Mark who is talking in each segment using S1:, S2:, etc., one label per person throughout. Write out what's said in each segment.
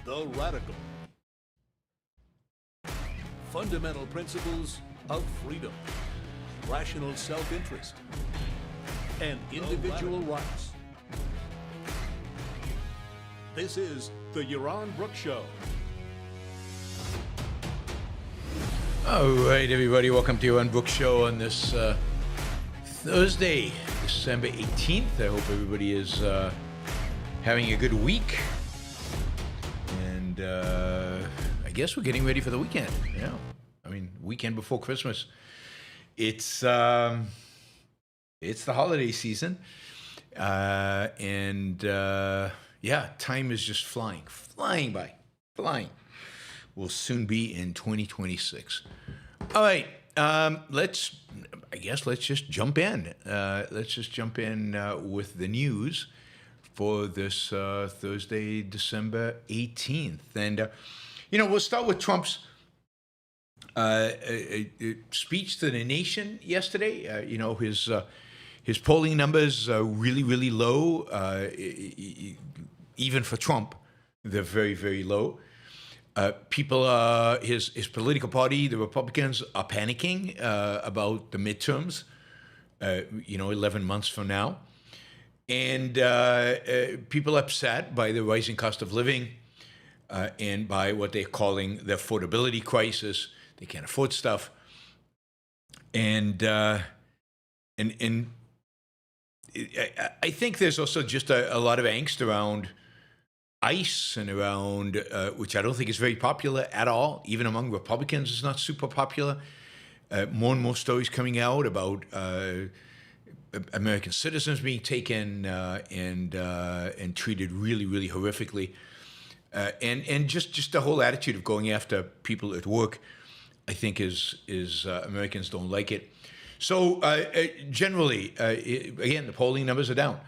S1: The Radical. Fundamental principles of freedom, rational self-interest, and individual rights. This is the Yaron Brook Show.
S2: All right, everybody, welcome to Yaron Brook Show on this Thursday, December 18th. I hope everybody is having a good week. And I guess we're getting ready for the weekend. Yeah, I mean, weekend before Christmas. It's the holiday season, and yeah, time is just flying by. We'll soon be in 2026. All right, let's just jump in. With the news for this Thursday, December 18th. And, we'll start with Trump's speech to the nation yesterday. His polling numbers are really, really low. Even for Trump, they're very, very low. His political party, the Republicans, are panicking about the midterms, 11 months from now. And people are upset by the rising cost of living and by what they're calling the affordability crisis. They can't afford stuff. And I think there's also just a lot of angst around ICE and around, which I don't think is very popular at all. Even among Republicans, it's not super popular. More and more stories coming out about American citizens being taken and treated really, really horrifically, and just the whole attitude of going after people at work, I think is Americans don't like it. So generally, again, the polling numbers are down,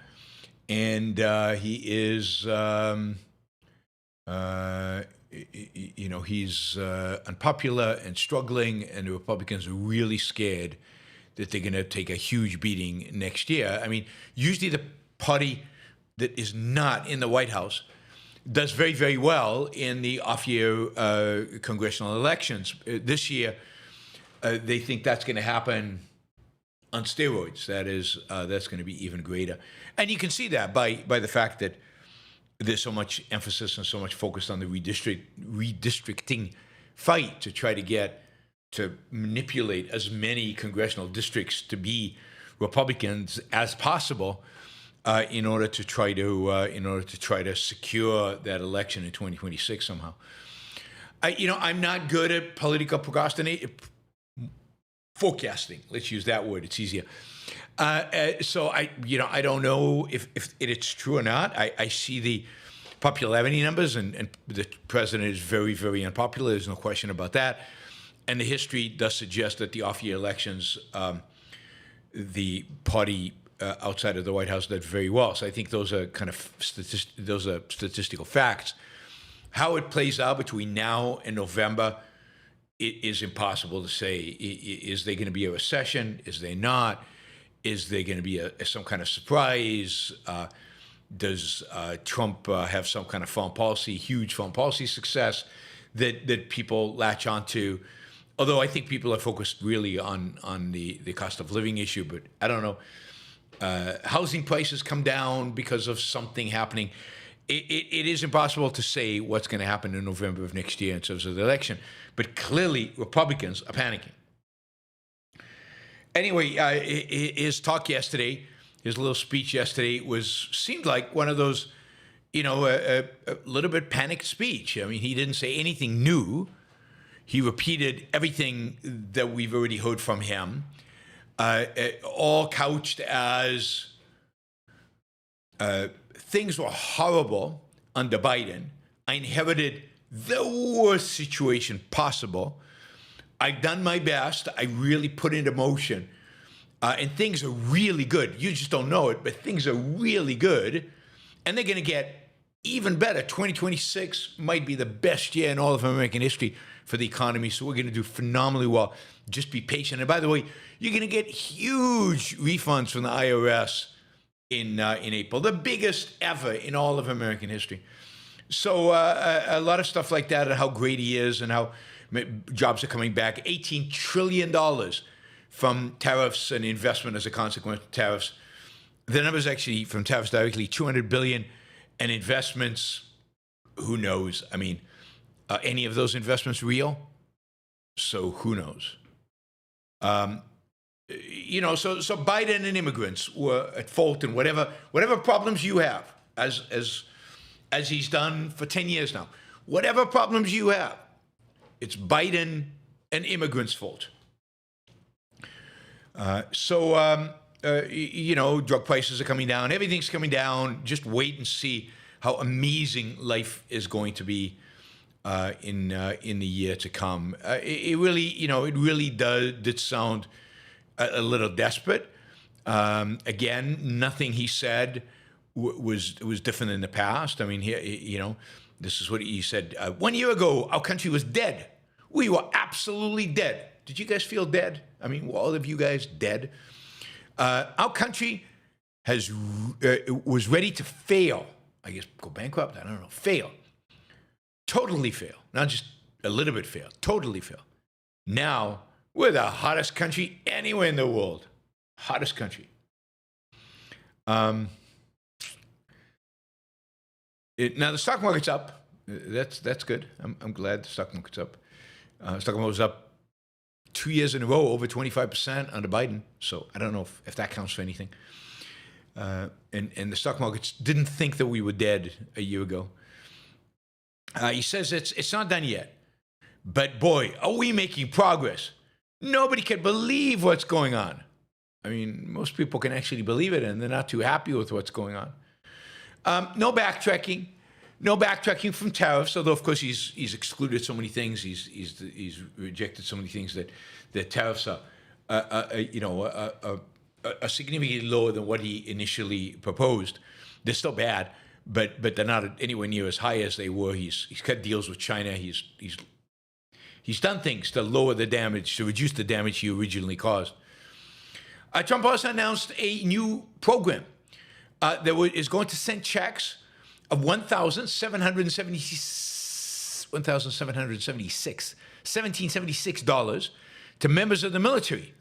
S2: and he is, he's unpopular and struggling, and the Republicans are really scared that they're going to take a huge beating next year. I mean, usually the party that is not in the White House does very, very well in the off-year congressional elections. This year, they think that's going to happen on steroids. That's going to be even greater. And you can see that by the fact that there's so much emphasis and so much focus on the redistricting fight to try to manipulate as many congressional districts to be Republicans as possible, in order to try to secure that election in 2026 somehow. I'm not good at political forecasting. Let's use that word; it's easier. So I don't know if it's true or not. I see the popularity numbers, and the president is very, very unpopular. There's no question about that. And the history does suggest that the off-year elections, the party outside of the White House did very well. So I think those are kind of statistical facts. How it plays out between now and November, it is impossible to say. Is there going to be a recession? Is there not? Is there going to be some kind of surprise? Does Trump have some kind of huge foreign policy success that people latch onto? Although I think people are focused really on the cost of living issue, but I don't know. Housing prices come down because of something happening. It is impossible to say what's going to happen in November of next year in terms of the election. But clearly, Republicans are panicking. Anyway, his talk yesterday, his little speech yesterday seemed like one of those, a little bit panicked speech. I mean, he didn't say anything new. He repeated everything that we've already heard from him, all couched as things were horrible under Biden. I inherited the worst situation possible. I've done my best. I really put into motion. And things are really good. You just don't know it, but things are really good. And they're going to get even better. 2026 might be the best year in all of American history for the economy. So we're going to do phenomenally well. Just be patient. And by the way, you're going to get huge refunds from the IRS in April, the biggest ever in all of American history. So a lot of stuff like that, and how great he is, and how jobs are coming back. $18 trillion from tariffs and investment as a consequence of tariffs. The numbers actually from tariffs directly, 200 billion, and investments, who knows? I mean, are any of those investments real? So who knows? You know, so Biden and immigrants were at fault in whatever problems you have, as he's done for 10 years now. Whatever problems you have, it's Biden and immigrants' fault. You know, drug prices are coming down. Everything's coming down. Just wait and see how amazing life is going to be in the year to come. It really, you know, it really did sound a little desperate. Again, nothing he said was different in the past. I mean, you know, this is what he said. 1 year ago, our country was dead. We were absolutely dead. Did you guys feel dead? I mean, were all of you guys dead? Our country was ready to fail. I guess go bankrupt. I don't know. Fail. Totally fail. Not just a little bit fail. Totally fail. Now we're the hottest country anywhere in the world. Hottest country. Now the stock market's up. That's good. I'm glad the stock market's up. Stock market was up 2 years in a row, over 25% under Biden. So I don't know if that counts for anything. And the stock markets didn't think that we were dead a year ago. He says it's not done yet. But boy, are we making progress. Nobody can believe what's going on. I mean, most people can actually believe it, and they're not too happy with what's going on. No backtracking. No backtracking from tariffs, although of course he's excluded so many things. He's rejected so many things that tariffs are significantly lower than what he initially proposed. They're still bad, but they're not anywhere near as high as they were. He's cut deals with China. He's done things to lower the damage, to reduce the damage he originally caused. Trump also announced a new program that is going to send checks of $1,776 to members of the military.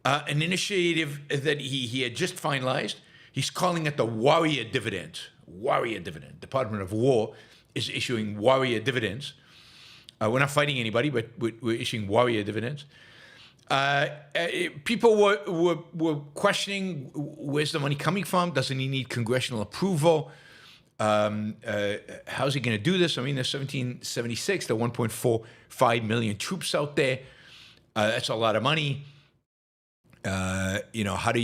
S2: An initiative that he had just finalized. He's calling it the warrior dividend. Warrior dividend. Department of War is issuing warrior dividends. We're not fighting anybody, but we're issuing warrior dividends. People were questioning, where's the money coming from? Doesn't he need congressional approval? How's he going to do this? I mean, there's 1776, there are 1.45 million troops out there. That's a lot of money. Where does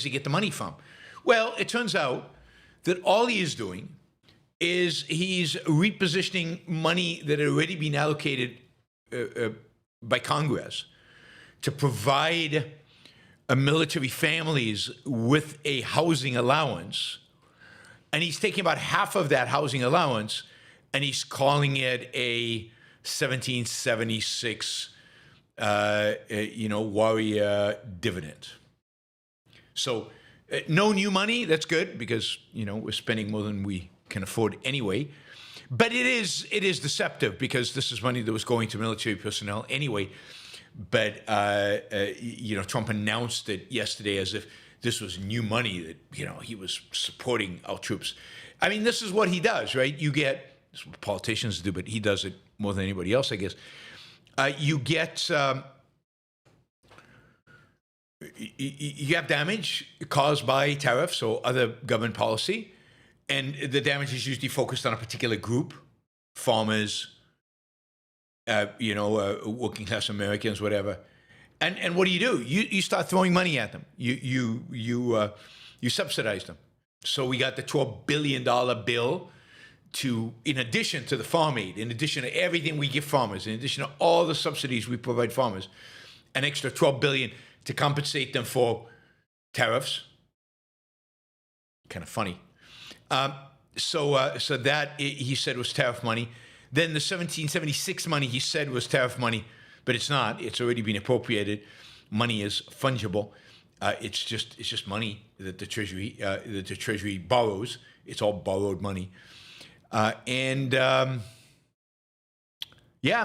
S2: he get the money from? Well, it turns out that all he is doing is he's repositioning money that had already been allocated by Congress to provide military families with a housing allowance, and he's taking about half of that housing allowance, and he's calling it a 1776, warrior dividend. So, no new money. That's good because we're spending more than we can afford anyway. But it is deceptive because this is money that was going to military personnel anyway. But Trump announced it yesterday as if this was new money that he was supporting our troops. I mean, this is what he does, right? You get, this is what politicians do, but he does it more than anybody else, I guess. You have damage caused by tariffs or other government policy, and the damage is usually focused on a particular group, farmers, working class Americans, whatever. And what do? You start throwing money at them. You subsidize them. So we got the $12 billion bill in addition to the farm aid, in addition to everything we give farmers, in addition to all the subsidies we provide farmers, an extra $12 billion to compensate them for tariffs. Kind of funny. So that he said was tariff money. Then the 1776 money he said was tariff money, but it's not. It's already been appropriated. Money is fungible. It's just money that the Treasury borrows It's all borrowed money.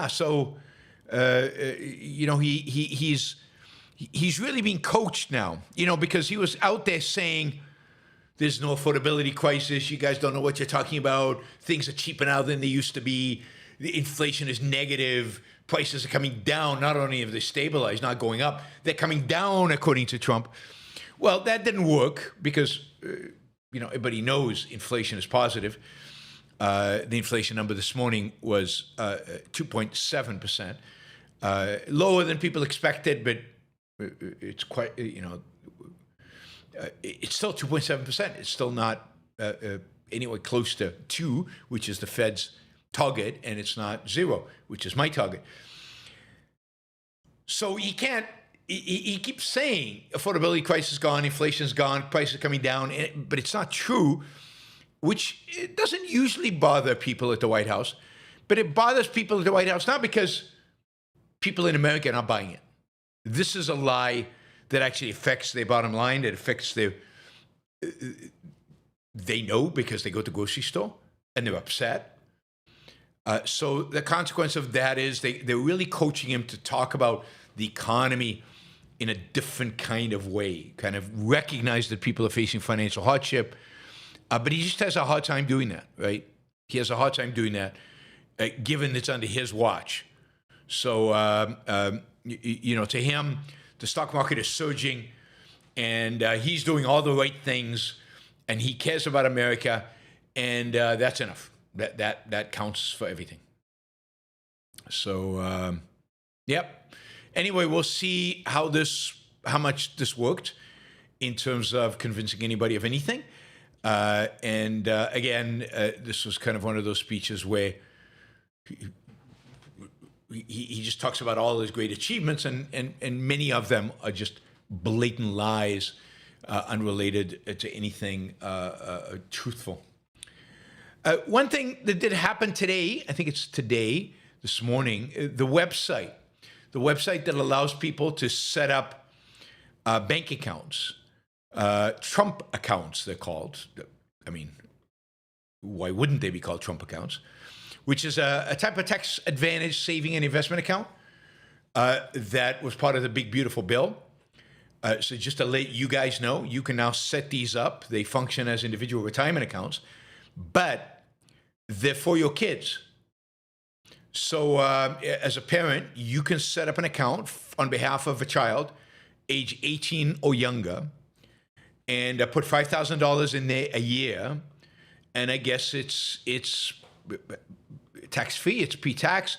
S2: So he's really being coached now, because he was out there saying there's no affordability crisis. You guys don't know what you're talking about. Things are cheaper now than they used to be. The inflation is negative. Prices are coming down. Not only have they stabilized, not going up, they're coming down, according to Trump. Well, that didn't work because, everybody knows inflation is positive. The inflation number this morning was 2.7%, lower than people expected, but it's quite, it's still 2.7%. It's still not anywhere close to 2, which is the Fed's target, and it's not 0, which is my target. So he can't. He keeps saying affordability crisis is gone, inflation's gone, prices are coming down, but it's not true, which it doesn't usually bother people at the White House, but it bothers people at the White House not because people in America are not buying it. This is a lie that actually affects their bottom line, that affects their, they know because they go to the grocery store and they're upset. So the consequence of that is they're really coaching him to talk about the economy in a different kind of way, kind of recognize that people are facing financial hardship. But he just has a hard time doing that, right? He has a hard time doing that, given it's under his watch. So, to him, the stock market is surging, and he's doing all the right things, and he cares about America, and that's enough. That counts for everything. So, yep. Anyway, we'll see how much this worked in terms of convincing anybody of anything. Again, this was kind of one of those speeches where he just talks about all his great achievements, and many of them are just blatant lies, unrelated to anything truthful. One thing that did happen today, I think it's today, this morning, the website that allows people to set up bank accounts, Trump accounts, they're called. I mean, why wouldn't they be called Trump accounts? Which is a type of tax advantage saving and investment account that was part of the big, beautiful bill. So just to let you guys know, you can now set these up. They function as individual retirement accounts, but they're for your kids. So as a parent, you can set up an account on behalf of a child age 18 or younger and put $5,000 in there a year. And I guess it's tax-free, it's pre-tax.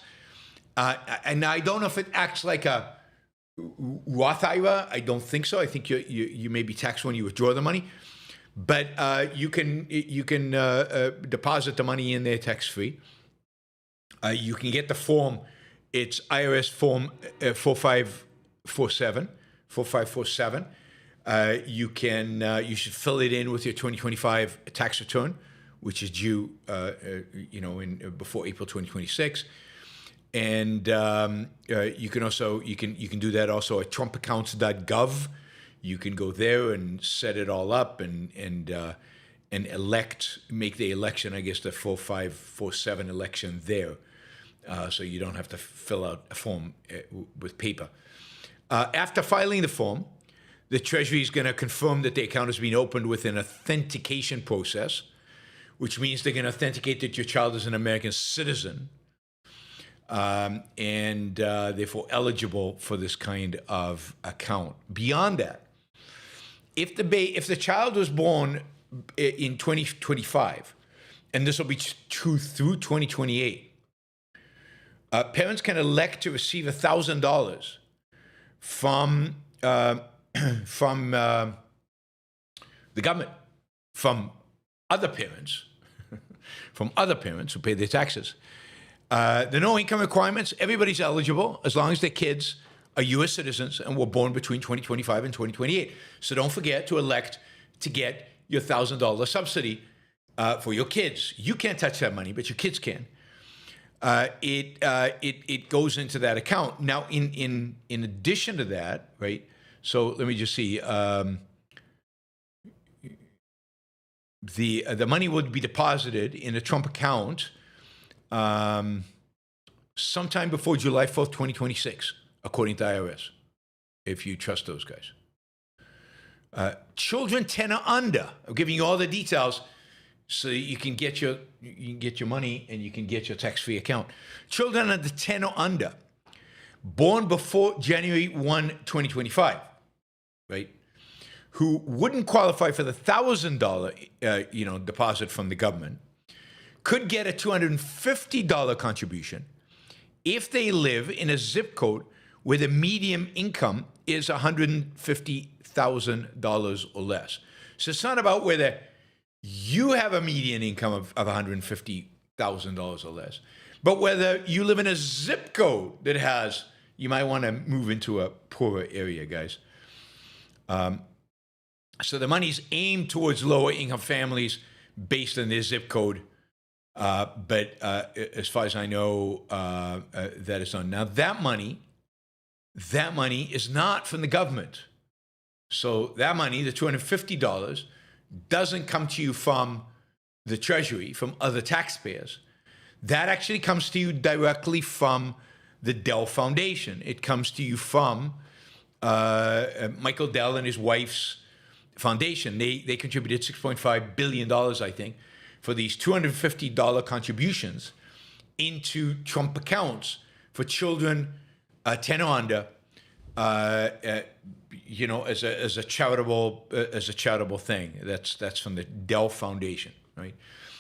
S2: And I don't know if it acts like a Roth IRA. I don't think so. I think you may be taxed when you withdraw the money. But you can deposit the money in there tax-free. You can get the form. It's IRS form 4547. You should fill it in with your 2025 tax return, which is due, before April 2026. And you can do that also at trumpaccounts.gov. You can go there and set it all up and make the election, I guess, the 4547 election there. So you don't have to fill out a form with paper. After filing the form, the Treasury is going to confirm that the account has been opened with an authentication process, which means they're going to authenticate that your child is an American citizen and therefore eligible for this kind of account. Beyond that, if the child was born in 2025, and this will be true through 2028, parents can elect to receive $1,000 from the government, from other parents, who pay their taxes. There are no income requirements. Everybody's eligible as long as their kids are U.S. citizens and were born between 2025 and 2028. So don't forget to elect to get your $1,000 subsidy for your kids. You can't touch that money, but your kids can. It goes into that account. Now, in addition to that, right? So let me just see. the money would be deposited in a Trump account sometime before July 4th, 2026, according to IRS, if you trust those guys. Children 10 or under, I'm giving you all the details so you can get your money and you can get your tax-free account. Children under 10 or under, born before January 1, 2025, right, who wouldn't qualify for the $1,000 deposit from the government, could get a $250 contribution if they live in a zip code where the median income is $150,000 or less. So it's not about whether you have a median income of $150,000 or less, but whether you live in a zip code that has, you might want to move into a poorer area, guys. So the money's aimed towards lower income families based on their zip code. But as far as I know, that is not. Now that money is not from the government. So that money, the $250, doesn't come to you from the Treasury, from other taxpayers. That actually comes to you directly from the Dell Foundation. It comes to you from Michael Dell and his wife's foundation. They contributed $6.5 billion, I think, for these $250 contributions into Trump accounts for children 10 or under, as a charitable thing. That's from the Dell Foundation, right?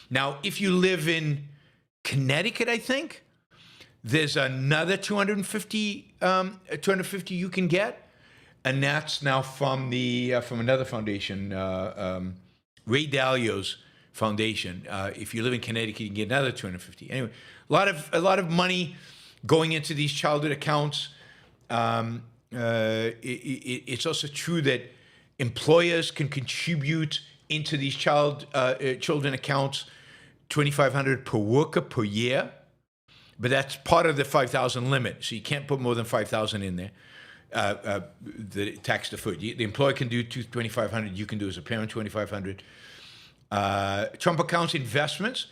S2: Now, if you live in Connecticut, I think there's another 250 you can get, and that's now from another foundation, Ray Dalio's foundation. If you live in Connecticut, you can get another 250. Anyway, a lot of money going into these childhood accounts. It's also true that employers can contribute into these children accounts $2,500 per worker per year, but that's part of the 5,000 limit. So you can't put more than 5,000 in there. The tax deferred. The employer can do $2,500. You can do as a parent $2,500. Trump accounts investments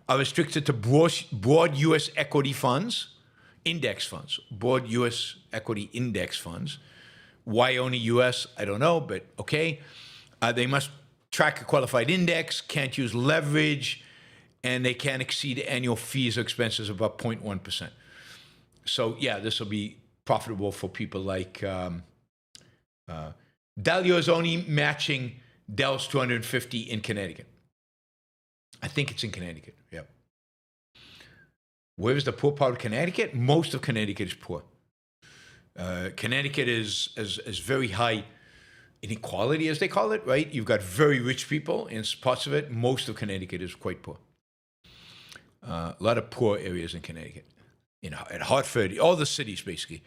S2: are restricted to broad U.S. equity funds, index funds, broad U.S. equity index funds. Why only U.S.? I don't know, but okay. They must track a qualified index, can't use leverage, and they can't exceed annual fees or expenses of about 0.1%. So yeah, this will be profitable for people like Dalio is only matching Dell's 250 in Connecticut. I think it's in Connecticut. Yep. Where is the poor part of Connecticut? Most of Connecticut is poor. Connecticut is very high inequality, as they call it, right? You've got very rich people in parts of it. Most of Connecticut is quite poor. A lot of poor areas in Connecticut. At Hartford, all the cities basically,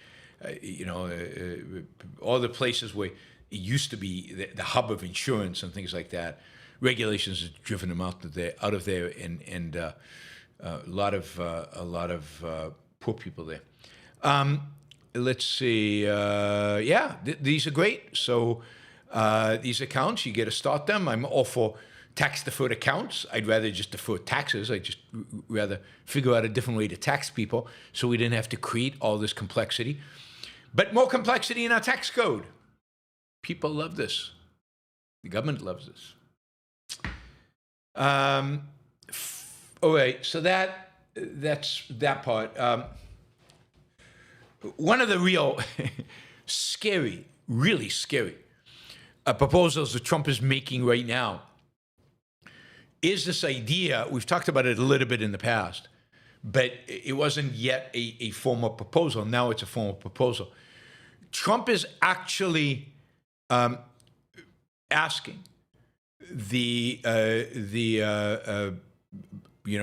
S2: all the places where it used to be the hub of insurance and things like that. Regulations have driven them out of there, and a lot of poor people there. Let's see. These are great. So these accounts, you get to start them. I'm all for tax-deferred accounts. I'd rather just defer taxes. I'd just rather figure out a different way to tax people so we didn't have to create all this complexity. But more complexity in our tax code. People love this. The government loves this. All right, so that's that part. One of the real really scary proposals that Trump is making right now is this idea. We've talked about it a little bit in the past, but it wasn't yet a formal proposal. Now it's a formal proposal. Trump is actually asking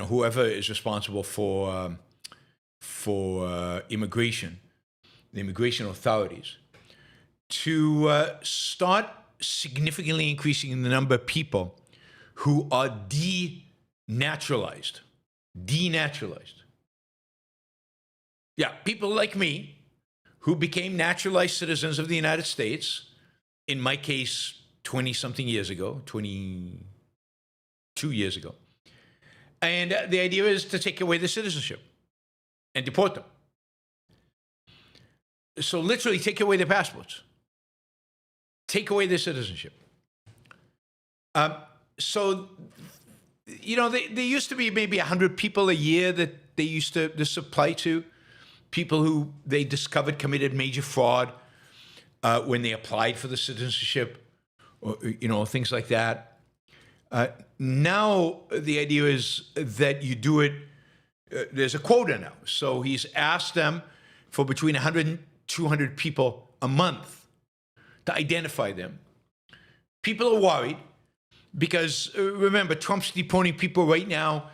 S2: whoever is responsible for immigration, the immigration authorities, to start significantly increasing the number of people who are denaturalized. Denaturalized. Yeah, people like me who became naturalized citizens of the United States, in my case, 20-something years ago, 2 years ago. And the idea is to take away their citizenship and deport them. So literally take away their passports. Take away their citizenship. So, there used to be maybe 100 people a year that they used to this apply to, people who they discovered committed major fraud when they applied for the citizenship, or things like that. Now the idea is that you do it. There's a quota now, so he's asked them for between 100 and 200 people a month to identify them. People are worried because, remember, Trump's deporting people right now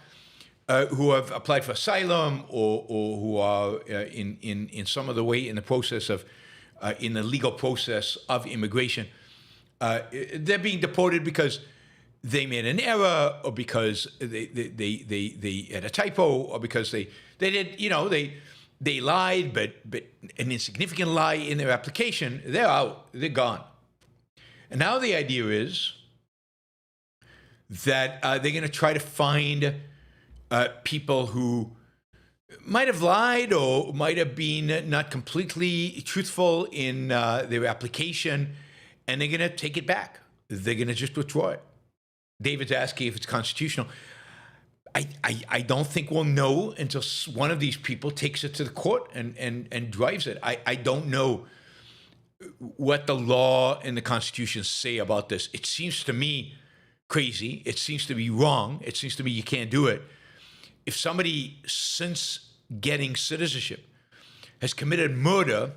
S2: who have applied for asylum or who are in some other way in the process of, in the legal process of immigration. They're being deported because they made an error, or because they had a typo, or because they did, they lied, but an insignificant lie in their application. They're out. They're gone. And now the idea is that they're going to try to find people who might have lied or might have been not completely truthful in their application, and they're going to take it back. They're going to just withdraw it. David's asking if it's constitutional. I don't think we'll know until one of these people takes it to the court and drives it. I don't know what the law and the Constitution say about this. It seems to me crazy. It seems to be wrong. It seems to me you can't do it. If somebody, since getting citizenship, has committed murder,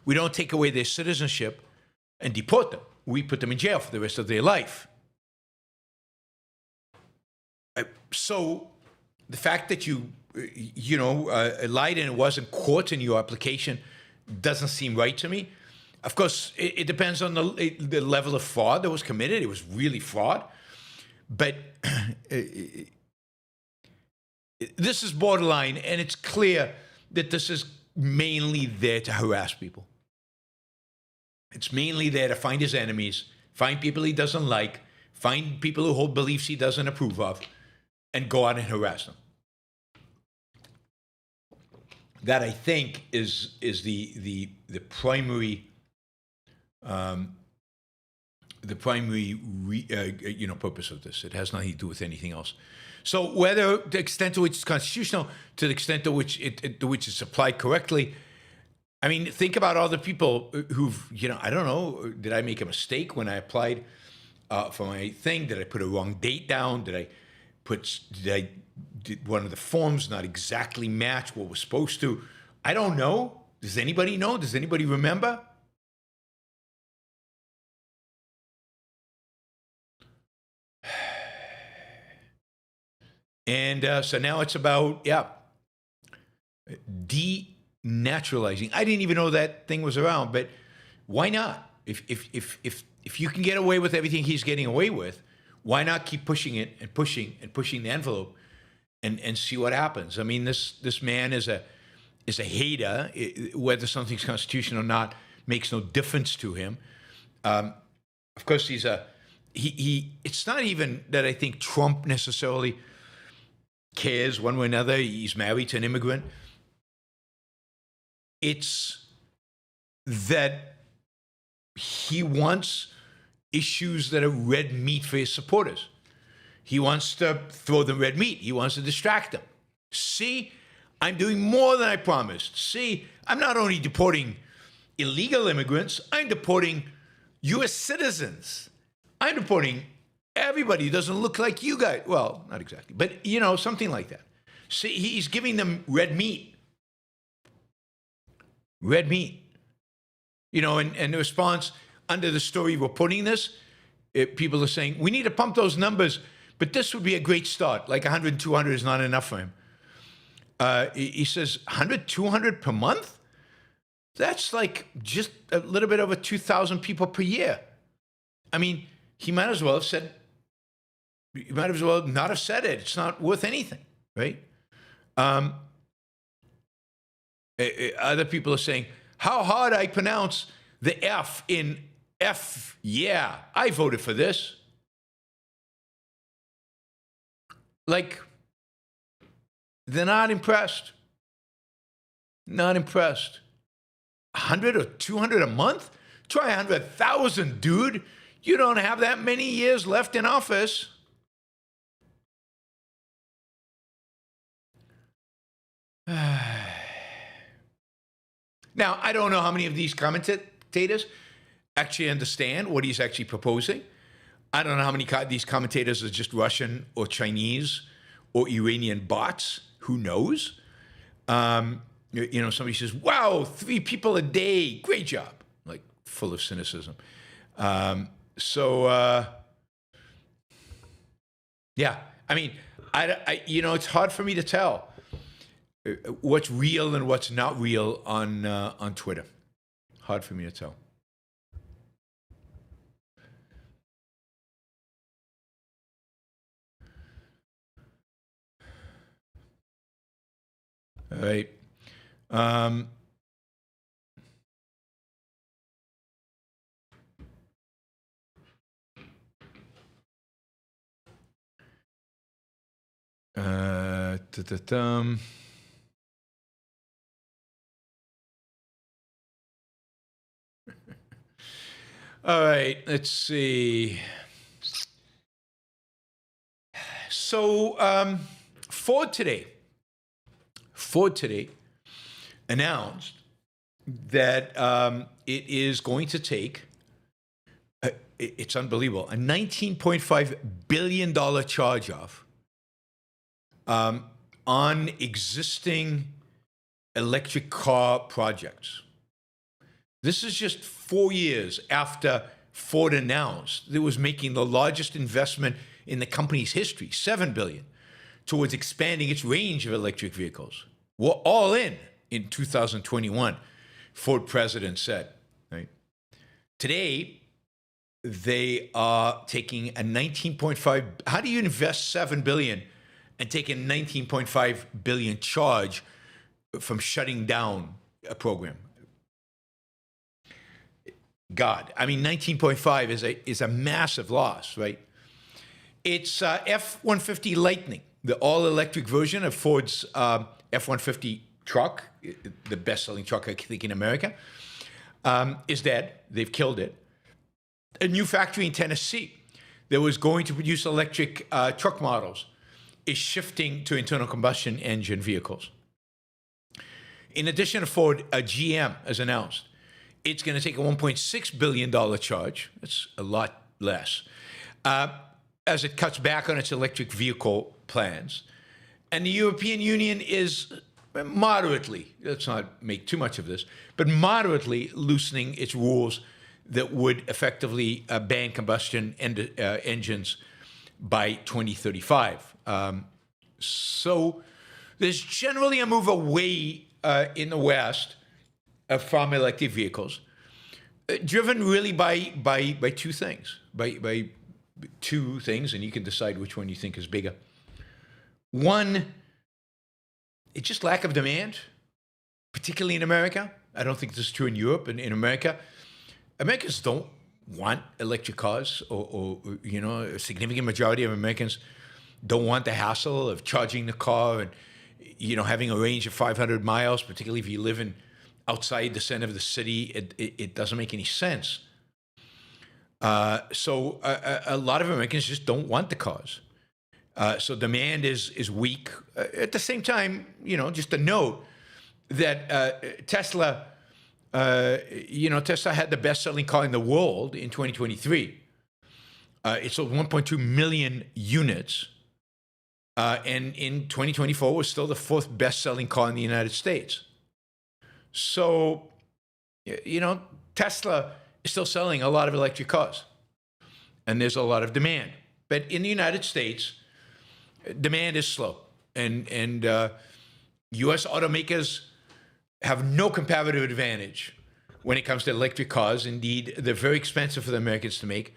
S2: we don't take away their citizenship and deport them. We put them in jail for the rest of their life. So the fact that you lied and it wasn't caught in your application doesn't seem right to me. Of course, it depends on the level of fraud that was committed. It was really fraud. But this is borderline, and it's clear that this is mainly there to harass people. It's mainly there to find his enemies, find people he doesn't like, find people who hold beliefs he doesn't approve of, and go out and harass them. That, I think, is the primary purpose of this. It has nothing to do with anything else. So whether the extent to which it's constitutional, to the extent to which it's applied correctly, I mean, think about all the people who've, I don't know, did I make a mistake when I applied for my thing? Did I put a wrong date down? Did one of the forms not exactly match what was supposed to? I don't know. Does anybody know? Does anybody remember? And so now it's about, denaturalizing. I didn't even know that thing was around, but why not? If you can get away with everything he's getting away with, why not keep pushing it and pushing the envelope and see what happens? I mean, this man is a hater. Whether something's constitutional or not makes no difference to him. Of course, it's not even that I think Trump necessarily cares one way or another. He's married to an immigrant. It's that he wants issues that are red meat for his supporters. He wants to throw them red meat. He wants to distract them. See, I'm doing more than I promised. See, I'm not only deporting illegal immigrants, I'm deporting U.S. citizens. I'm deporting everybody who doesn't look like you guys. Well, not exactly, but something like that. See, he's giving them red meat. Red meat. And the response under the story reporting this, people are saying, we need to pump those numbers, but this would be a great start. Like 100, 200 is not enough for him. He says 100, 200 per month? That's like just a little bit over 2,000 people per year. I mean, he might as well not have said it. It's not worth anything, right? Other people are saying, how hard I pronounce the F in F, yeah, I voted for this. Like, they're not impressed. Not impressed. 100 or 200 a month? Try 100,000, dude. You don't have that many years left in office. Now, I don't know how many of these commentators actually understand what he's actually proposing. I don't know how many of these commentators are just Russian or Chinese or Iranian bots. Who knows? Somebody says, wow, 3 people a day. Great job. Like, full of cynicism. Yeah. I mean, it's hard for me to tell what's real and what's not real on Twitter. Hard for me to tell. All right. All right, let's see. So, Ford today announced that it is going to take, it's unbelievable, a $19.5 billion charge-off on existing electric car projects. This is just 4 years after Ford announced that it was making the largest investment in the company's history, $7 billion, towards expanding its range of electric vehicles. We're all in 2021, Ford president said. Right? Today, they are taking a 19.5. How do you invest $7 billion and take a 19.5 billion charge from shutting down a program? God, I mean, 19.5 is a massive loss, right? It's F-150 Lightning, the all-electric version of Ford's F-150 truck, the best-selling truck, I think, in America, is dead. They've killed it. A new factory in Tennessee that was going to produce electric truck models is shifting to internal combustion engine vehicles. In addition to Ford, GM has announced it's going to take a $1.6 billion charge. That's a lot less, as it cuts back on its electric vehicle plans. And the European Union is moderately, let's not make too much of this, but moderately loosening its rules that would effectively ban combustion engines by 2035. So there's generally a move away in the West from electric vehicles, driven really by two things, by two things, and you can decide which one you think is bigger. One, it's just lack of demand, particularly in America. I don't think this is true in Europe. And in America, Americans don't want electric cars, or a significant majority of Americans don't want the hassle of charging the car and, having a range of 500 miles, particularly if you live outside the center of the city. It doesn't make any sense. So a lot of Americans just don't want the cars. So demand is weak. At the same time, just a note that Tesla, Tesla had the best-selling car in the world in 2023. It sold 1.2 million units. And in 2024 was still the fourth best-selling car in the United States. So, Tesla is still selling a lot of electric cars, and there's a lot of demand. But in the United States, demand is slow, and U.S. automakers have no comparative advantage when it comes to electric cars. Indeed, they're very expensive for the Americans to make,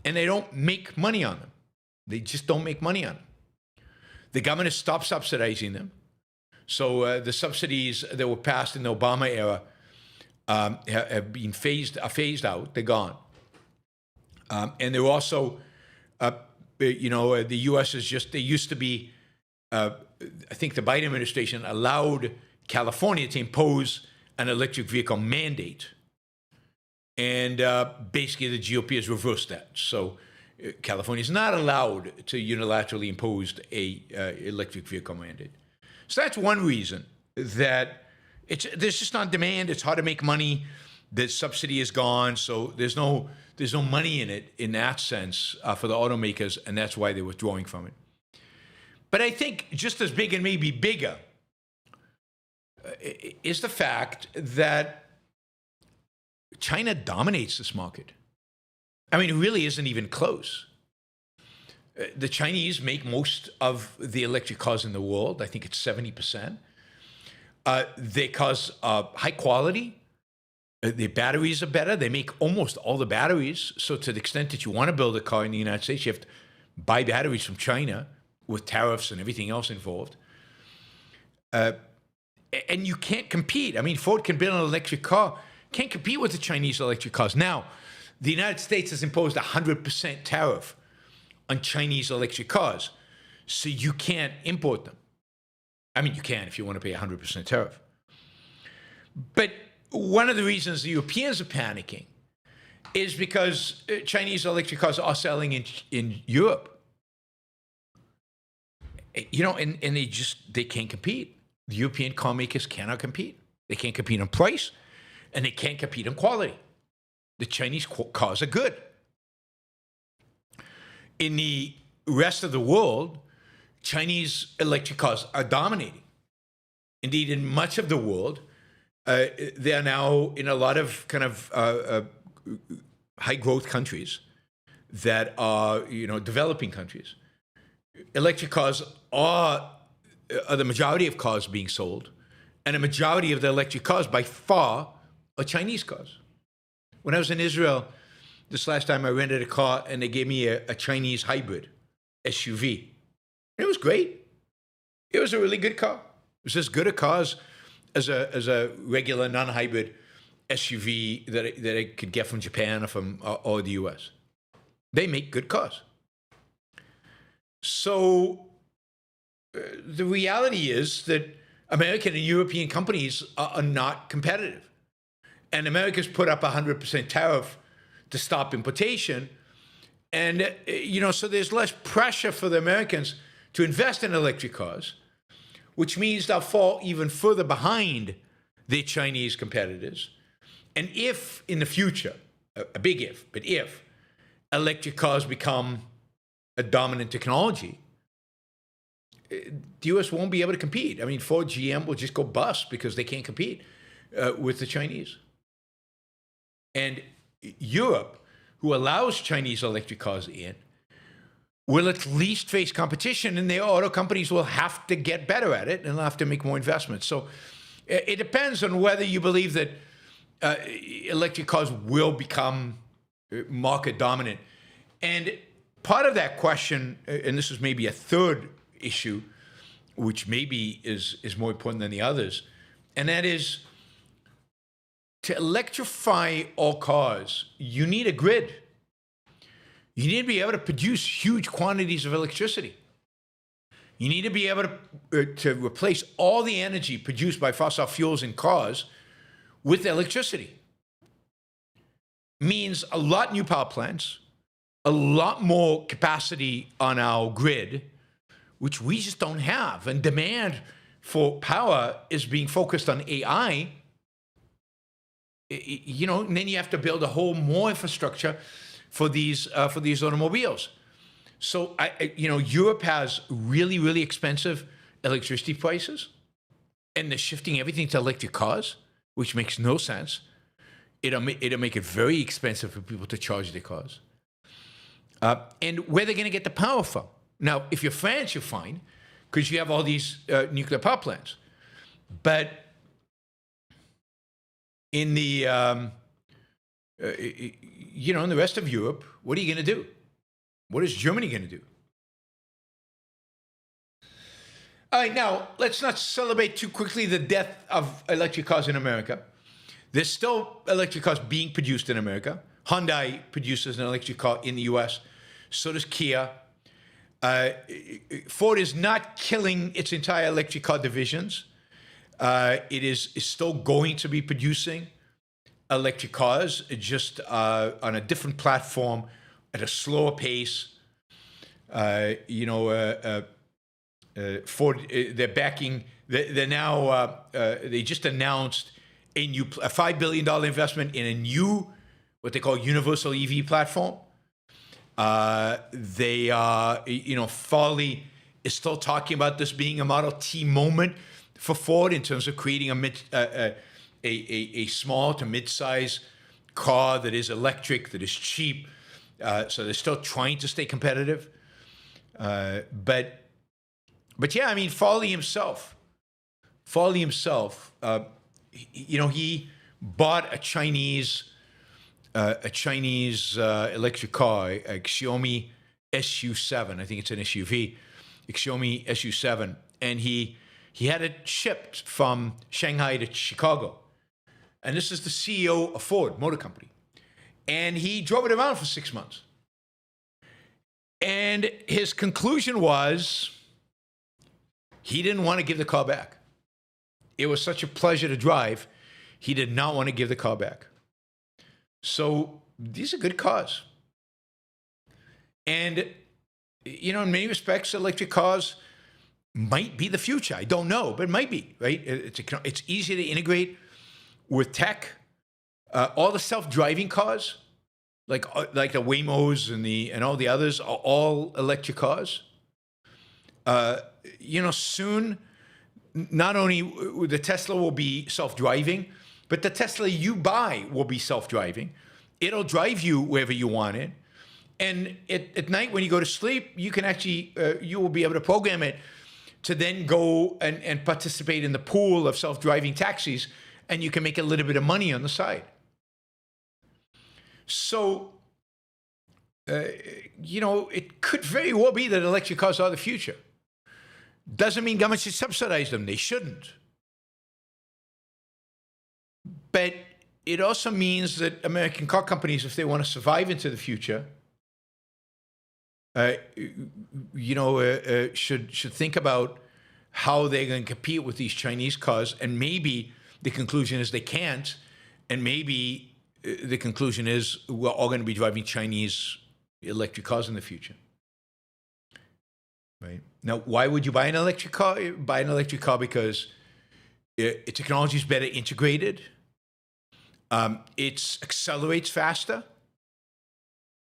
S2: and they don't make money on them. They just don't make money on them. The government has stopped subsidizing them. So the subsidies that were passed in the Obama era have been phased out. They're gone. And they're also, the U.S. is just, they used to be I think the Biden administration allowed California to impose an electric vehicle mandate. And basically the GOP has reversed that. So California is not allowed to unilaterally impose a electric vehicle mandate. So that's one reason that there's just not demand. It's hard to make money. The subsidy is gone. So there's no money in it in that sense for the automakers, and that's why they're withdrawing from it. But I think just as big and maybe bigger is the fact that China dominates this market. I mean, it really isn't even close. The Chinese make most of the electric cars in the world. I think it's 70%. They cause high quality. The batteries are better. They make almost all the batteries. So to the extent that you want to build a car in the United States, you have to buy batteries from China with tariffs and everything else involved. And you can't compete. I mean, Ford can build an electric car, can't compete with the Chinese electric cars. Now, the United States has imposed a 100% tariff on Chinese electric cars, so you can't import them. I mean, you can if you want to pay a 100% tariff. But one of the reasons the Europeans are panicking is because Chinese electric cars are selling in Europe. You know, and they can't compete. The European car makers cannot compete. They can't compete on price, and they can't compete on quality. The Chinese cars are good. In the rest of the world, Chinese electric cars are dominating. Indeed, in much of the world, they are now in a lot of kind of high growth countries that are, developing countries. Electric cars are the majority of cars being sold, and a majority of the electric cars by far are Chinese cars. When I was in Israel this last time, I rented a car and they gave me a Chinese hybrid SUV. It was great. It was a really good car. It was as good a car as a regular non-hybrid SUV that I could get from Japan or from or the US. They make good cars. So the reality is that American and European companies are not competitive. And America's put up a 100% tariff to stop importation. And, so there's less pressure for the Americans to invest in electric cars, which means they'll fall even further behind their Chinese competitors. And if in the future, a big if, but if electric cars become a dominant technology, the US won't be able to compete. I mean, Ford, GM will just go bust because they can't compete with the Chinese. And Europe, who allows Chinese electric cars in, will at least face competition, and their auto companies will have to get better at it and they'll have to make more investments. So it depends on whether you believe that electric cars will become market dominant. And part of that question, and this is maybe a third issue, which maybe is more important than the others, and that is to electrify all cars, you need a grid. You need to be able to produce huge quantities of electricity. You need to be able to replace all the energy produced by fossil fuels in cars with electricity. Means a lot new power plants, a lot more capacity on our grid, which we just don't have. And demand for power is being focused on AI. And then you have to build a whole more infrastructure for these automobiles. So Europe has really, really expensive electricity prices, and they're shifting everything to electric cars, which makes no sense. It'll make it very expensive for people to charge their cars. And where they're going to get the power from? Now, if you're France, you're fine, because you have all these nuclear power plants. But in the in the rest of Europe, what are you going to do? What is Germany going to do? All right, now, let's not celebrate too quickly the death of electric cars in America. There's still electric cars being produced in America. Hyundai produces an electric car in the US. So does Kia. Ford is not killing its entire electric car divisions. It is still going to be producing electric cars, just on a different platform at a slower pace. Ford, they're backing. They're now. They just announced a $5 billion investment in a new, what they call universal EV platform. They are, Farley is still talking about this being a Model T moment for Ford in terms of creating a small to mid-size car that is electric, that is cheap. So they're still trying to stay competitive. But yeah, I mean, Farley himself, he bought a Chinese electric car, a Xiaomi SU7. I think it's an SUV, Xiaomi SU7, and he had it shipped from Shanghai to Chicago. And this is the CEO of Ford Motor Company, and he drove it around for 6 months. And his conclusion was he didn't want to give the car back. It was such a pleasure to drive, he did not want to give the car back. So these are good cars. And, in many respects, electric cars might be the future. I don't know, but it might be, right? It's easy to integrate with tech. All the self-driving cars, like the Waymos and all the others, are all electric cars. Soon, not only the Tesla will be self-driving, but the Tesla you buy will be self-driving. It'll drive you wherever you want it. And at night when you go to sleep, you can actually, you will be able to program it to then go and participate in the pool of self-driving taxis, and you can make a little bit of money on the side. So, it could very well be that electric cars are the future. Doesn't mean government should subsidize them. They shouldn't. But it also means that American car companies, if they want to survive into the future, should think about how they're going to compete with these Chinese cars. And maybe the conclusion is they can't. And maybe the conclusion is we're all going to be driving Chinese electric cars in the future. Right. Now, why would you buy an electric car? Buy an electric car because technology is better integrated. It accelerates faster.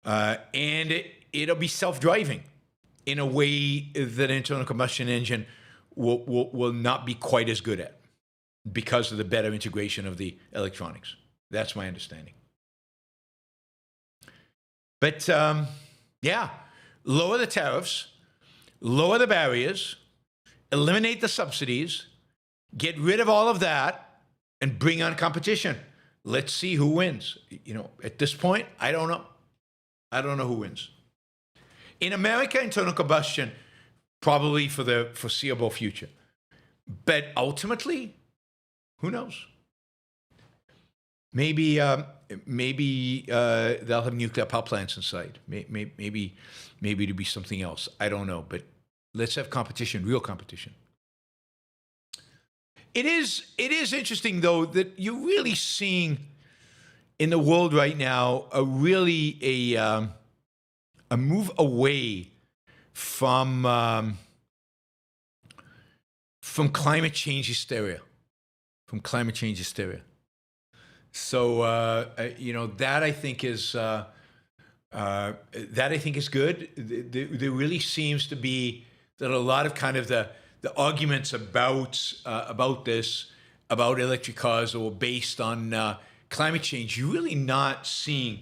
S2: And it'll be self-driving in a way that an internal combustion engine will not be quite as good at because of the better integration of the electronics. That's my understanding. But lower the tariffs, lower the barriers, eliminate the subsidies, get rid of all of that, and bring on competition. Let's see who wins. At this point, I don't know. I don't know who wins. In America, internal combustion, probably for the foreseeable future. But ultimately, who knows? Maybe they'll have nuclear power plants inside. Maybe it'll be something else. I don't know. But let's have competition, real competition. It is interesting, though, that you're really seeing in the world right now a move away from climate change hysteria. So that I think is good. There really seems to be that a lot of kind of the arguments about electric cars were based on climate change. You're really not seeing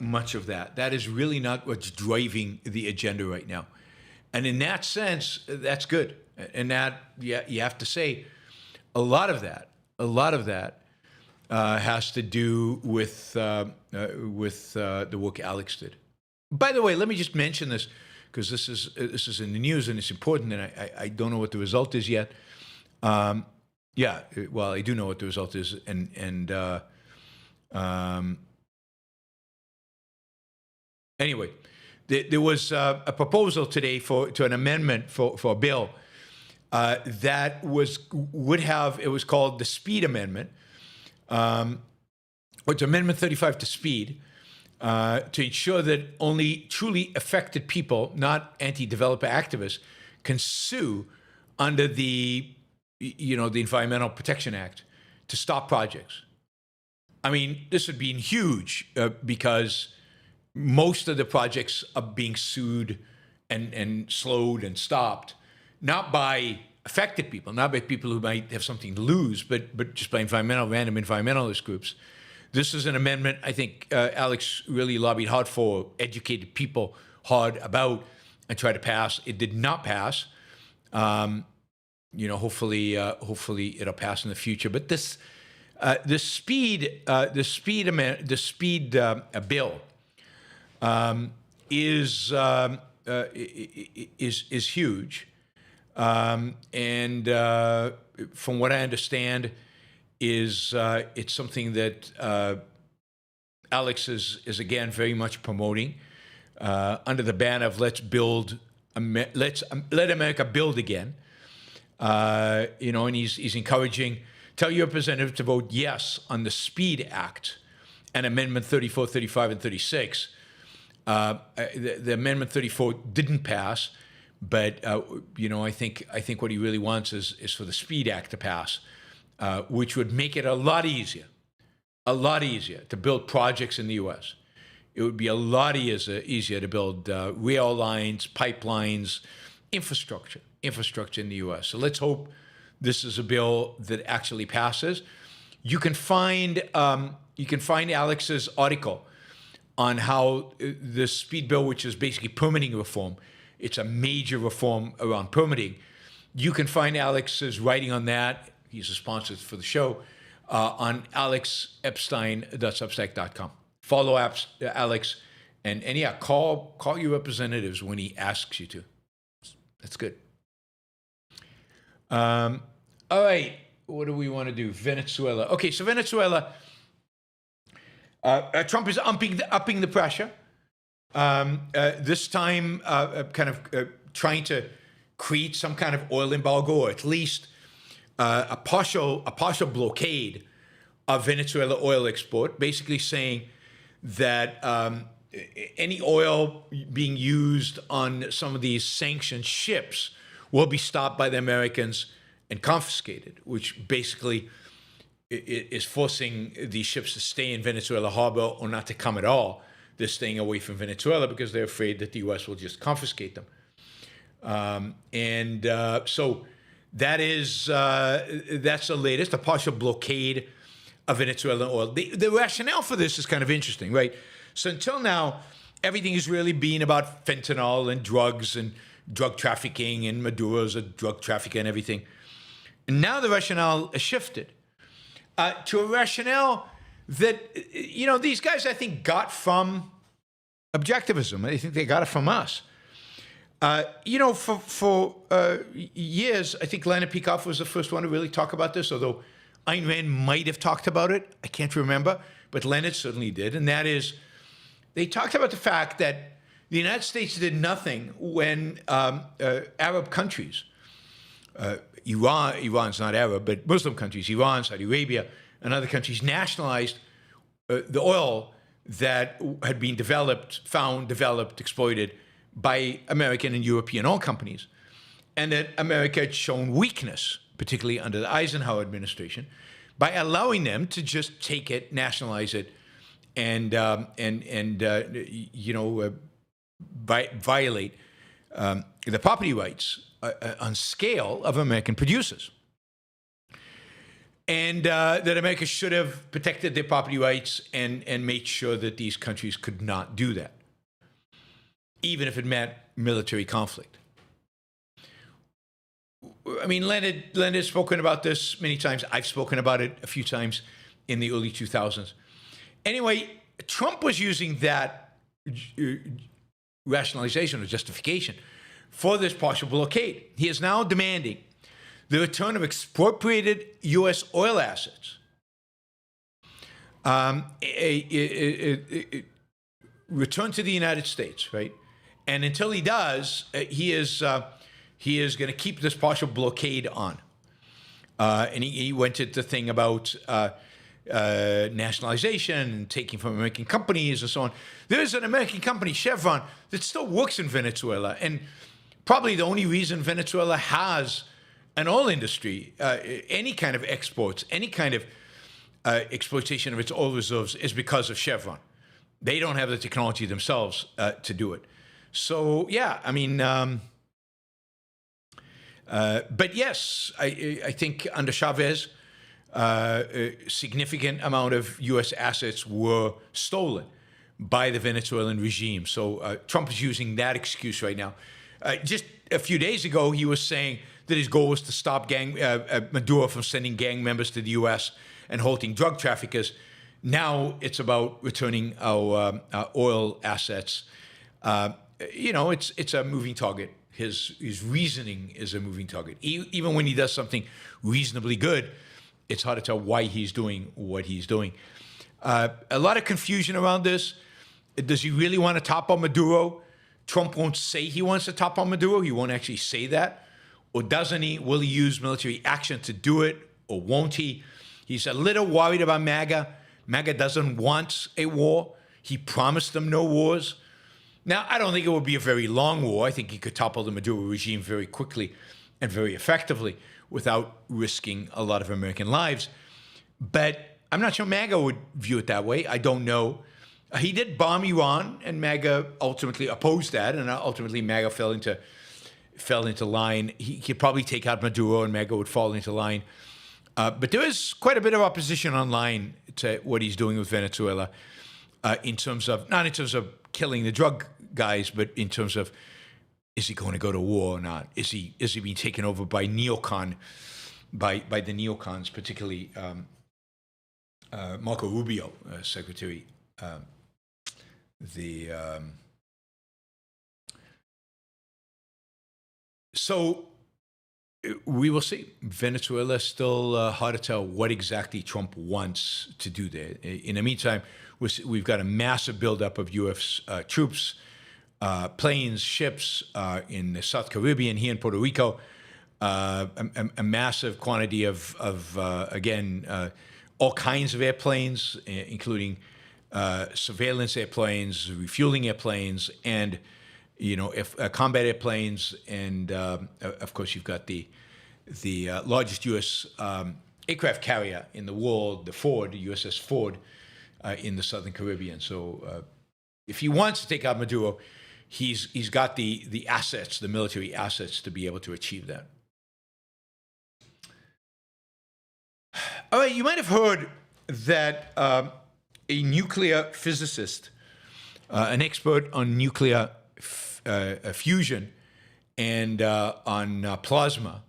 S2: much of that. That is really not what's driving the agenda right now. And in that sense, that's good. And that, you have to say, a lot of that has to do with the work Alex did. By the way, let me just mention this, because this is in the news and it's important, and I don't know what the result is yet. I do know what the result is, anyway, there was a proposal today to an amendment for a bill that it was called the Speed Amendment, or it's Amendment 35 to Speed, to ensure that only truly affected people, not anti-developer activists, can sue under the Environmental Protection Act to stop projects. I mean, this would be huge because most of the projects are being sued and slowed and stopped, not by affected people, not by people who might have something to lose, but just by random environmentalist groups. This is an amendment I think Alex really lobbied hard for, educated people hard about, and tried to pass. It did not pass. Hopefully it'll pass in the future. But the speed bill is huge, and from what I understand, it's something that Alex is again very much promoting under the banner of let America build again. And he's encouraging. Tell your representative to vote yes on the Speed Act and Amendment 34, 35, and 36. The Amendment 34 didn't pass, but I think what he really wants is for the Speed Act to pass, which would make it a lot easier to build projects in the U.S. It would be a lot easier to build rail lines, pipelines, infrastructure in the U.S. So let's hope this is a bill that actually passes. You can find Alex's article on how the speed bill, which is basically permitting reform, it's a major reform around permitting. You can find Alex's writing on that. He's a sponsor for the show on alexepstein.substack.com. Follow Alex, and yeah, call your representatives when he asks you to. That's good. All right, what do we want to do? Venezuela. Okay, so Venezuela. Trump is upping the pressure. This time, trying to create some kind of oil embargo, or at least a partial blockade of Venezuela oil export. Basically saying that any oil being used on some of these sanctioned ships will be stopped by the Americans and confiscated, which basically is forcing these ships to stay in Venezuela harbor or not to come at all. They're staying away from Venezuela because they're afraid that the U.S. will just confiscate them. So that's the latest, a partial blockade of Venezuelan oil. The rationale for this is kind of interesting, right? So until now, everything has really been about fentanyl and drugs and drug trafficking, and Maduro's a drug trafficker and everything. And now the rationale has shifted to a rationale that, these guys, I think, got from Objectivism. I think they got it from us. For years, I think Leonard Peikoff was the first one to really talk about this, although Ayn Rand might have talked about it. I can't remember, but Leonard certainly did. And that is, they talked about the fact that the United States did nothing when Arab countries, Iran's not Arab, but Muslim countries, Iran, Saudi Arabia, and other countries nationalized the oil that had been found, exploited by American and European oil companies, and that America had shown weakness, particularly under the Eisenhower administration, by allowing them to just take it, nationalize it, and violate the property rights on scale of American producers. And that America should have protected their property rights and made sure that these countries could not do that, even if it meant military conflict. I mean, Leonard has spoken about this many times. I've spoken about it a few times in the early 2000s. Anyway, Trump was using that rationalization or justification for this partial blockade. He is now demanding the return of expropriated U.S. oil assets, return to the United States, right? And until he does, he is going to keep this partial blockade on. And he went into the thing about nationalization and taking from American companies and so on. There's an American company, Chevron, that still works in Venezuela. And probably the only reason Venezuela has an oil industry, any kind of exports, any kind of exploitation of its oil reserves is because of Chevron. They don't have the technology themselves to do it. So, yeah, I mean, but yes, I think under Chavez, a significant amount of U.S. assets were stolen by the Venezuelan regime. So Trump is using that excuse right now. Just a few days ago, he was saying that his goal was to stop Maduro from sending gang members to the U.S. and halting drug traffickers. Now it's about returning our oil assets. It's a moving target. His reasoning is a moving target. Even when he does something reasonably good, it's hard to tell why he's doing what he's doing. A lot of confusion around this. Does he really want to topple Maduro? Trump won't say he wants to topple Maduro. He won't actually say that. Or doesn't he? Will he use military action to do it? Or won't he? He's a little worried about MAGA. MAGA doesn't want a war. He promised them no wars. Now, I don't think it would be a very long war. I think he could topple the Maduro regime very quickly and very effectively without risking a lot of American lives. But I'm not sure MAGA would view it that way. I don't know. He did bomb Iran, and MAGA ultimately opposed that, and ultimately MAGA fell into line. He could probably take out Maduro, and MAGA would fall into line. But there is quite a bit of opposition online to what he's doing with Venezuela, not in terms of killing the drug guys, but in terms of, is he going to go to war or not? Is he being taken over by the neocons, particularly Marco Rubio, Secretary. So we will see. Venezuela is still hard to tell what exactly Trump wants to do there. In the meantime, we've got a massive buildup of U.S. troops, planes, ships in the South Caribbean, here in Puerto Rico, a massive quantity of all kinds of airplanes, including surveillance airplanes, refueling airplanes, and combat airplanes, and of course you've got the largest U.S. Aircraft carrier in the world, the USS Ford, in the Southern Caribbean. So if he wants to take out Maduro, he's got the assets, the military assets, to be able to achieve that. All right, you might have heard that a nuclear physicist, an expert on nuclear fusion and on plasma,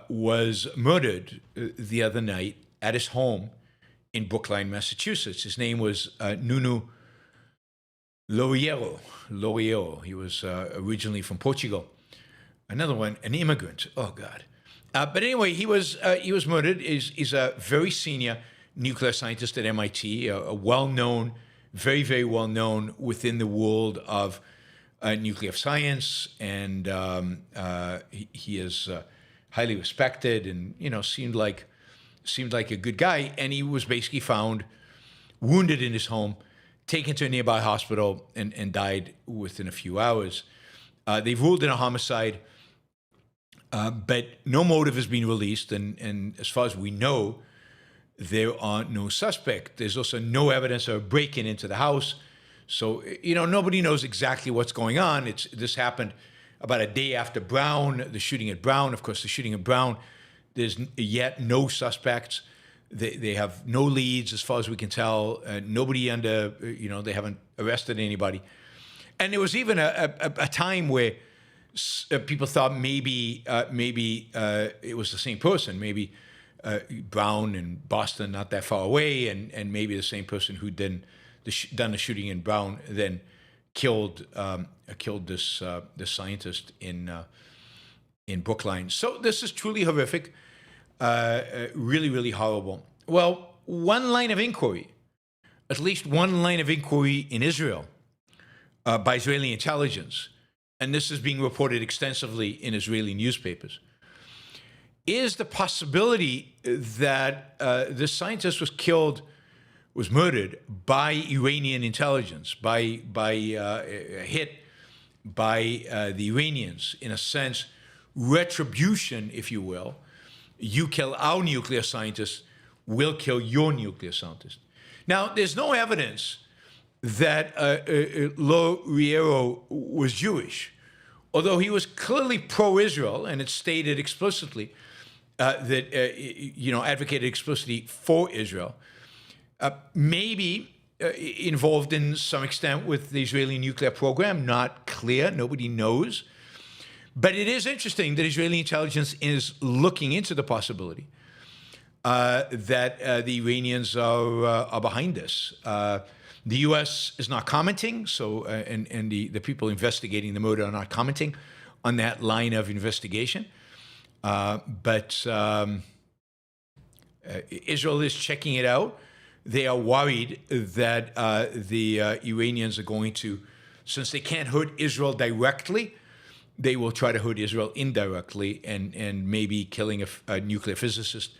S2: was murdered the other night at his home in Brookline, Massachusetts. His name was Nuno Loureiro. He was originally from Portugal. Another one, an immigrant. Oh, God. But anyway, he was murdered. He's a very senior nuclear scientist at MIT, a well-known, very, very well-known within the world of nuclear science, and he is highly respected, and seemed like a good guy. And he was basically found wounded in his home, taken to a nearby hospital, and died within a few hours. They've ruled it a homicide, but no motive has been released, and as far as we know, there are no suspects. There's also no evidence of breaking into the house. So, nobody knows exactly what's going on. This happened about a day after Brown, the shooting at Brown. Of course, the shooting at Brown, there's yet no suspects. They have no leads as far as we can tell. Nobody they haven't arrested anybody. And there was even a time where people thought maybe it was the same person. Maybe Brown and Boston not that far away, and maybe the same person who done the shooting in Brown then killed this scientist in Brookline. So this is truly horrific, really, really horrible. Well, at least one line of inquiry in Israel by Israeli intelligence, and this is being reported extensively in Israeli newspapers, is the possibility that this scientist was murdered by Iranian intelligence, by hit by the Iranians, in a sense, retribution, if you will. You kill our nuclear scientist, we'll kill your nuclear scientist. Now, there's no evidence that Loureiro was Jewish, although he was clearly pro-Israel, and it's stated explicitly that, advocated explicitly for Israel. Maybe involved in some extent with the Israeli nuclear program, not clear, nobody knows. But it is interesting that Israeli intelligence is looking into the possibility that the Iranians are behind this. The U.S. is not commenting, so and the people investigating the murder are not commenting on that line of investigation. But Israel is checking it out. They are worried that the Iranians are going to, since they can't hurt Israel directly, they will try to hurt Israel indirectly, and maybe killing a nuclear physicist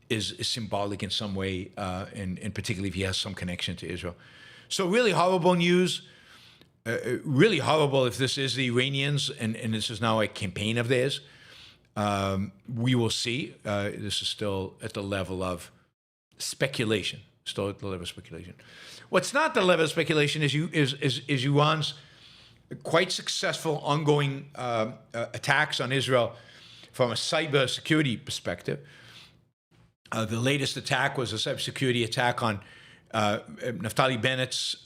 S2: is symbolic in some way, and particularly if he has some connection to Israel. So really horrible news, really horrible if this is the Iranians, and this is now a campaign of theirs. We will see. This is still at the level of speculation. Still at the level of speculation. What's not the level of speculation is Iran's quite successful ongoing attacks on Israel from a cybersecurity perspective. The latest attack was a cybersecurity attack on Naftali Bennett's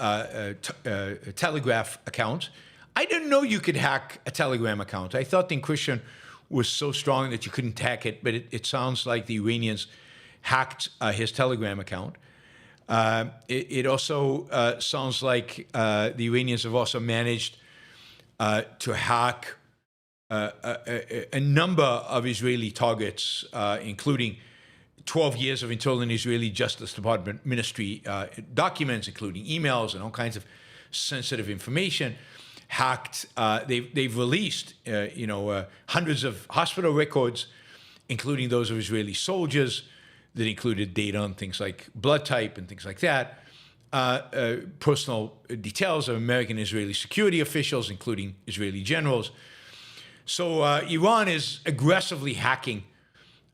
S2: Telegraph account. I didn't know you could hack a Telegram account. I thought the encryption was so strong that you couldn't hack it, but it sounds like the Iranians hacked his Telegram account. It also sounds like the Iranians have also managed to hack a number of Israeli targets, including 12 years of internal and Israeli Justice Department ministry documents, including emails and all kinds of sensitive information. Hacked. They've released hundreds of hospital records, including those of Israeli soldiers, that included data on things like blood type and things like that, personal details of American and Israeli security officials, including Israeli generals. So Iran is aggressively hacking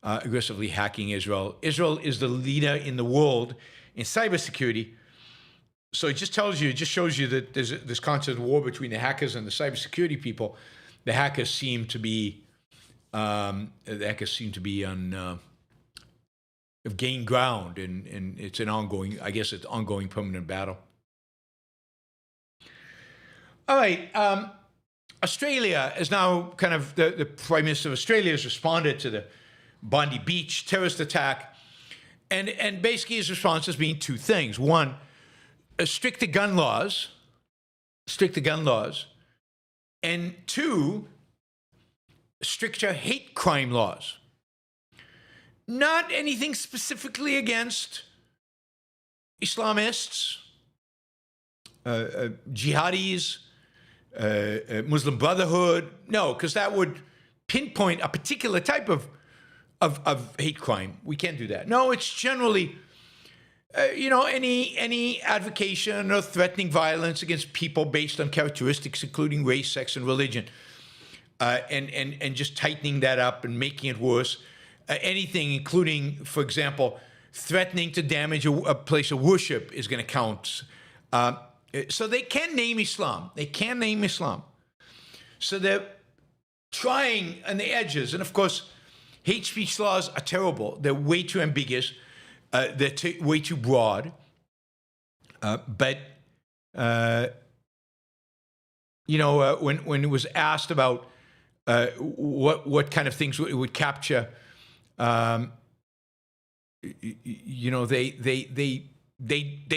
S2: Israel. Israel is the leader in the world in cybersecurity. So it just shows you that there's this constant war between the hackers and the cybersecurity people. The hackers seem to be have gained ground, and it's an ongoing permanent battle. All right, Australia is now kind of the Prime Minister of Australia has responded to the Bondi Beach terrorist attack, and basically his response has been two things: one, stricter gun laws, and two, stricter hate crime laws. Not anything specifically against Islamists, jihadis, Muslim Brotherhood. No, because that would pinpoint a particular type of hate crime. We can't do that. No, it's generally, any advocation or threatening violence against people based on characteristics including race, sex, and religion, and just tightening that up and making it worse. Anything, including, for example, threatening to damage a place of worship is going to count. So they can name Islam. So they're trying on the edges. And of course, hate speech laws are terrible. They're way too ambiguous. They're way too broad. But when it was asked about what kind of things it would capture, they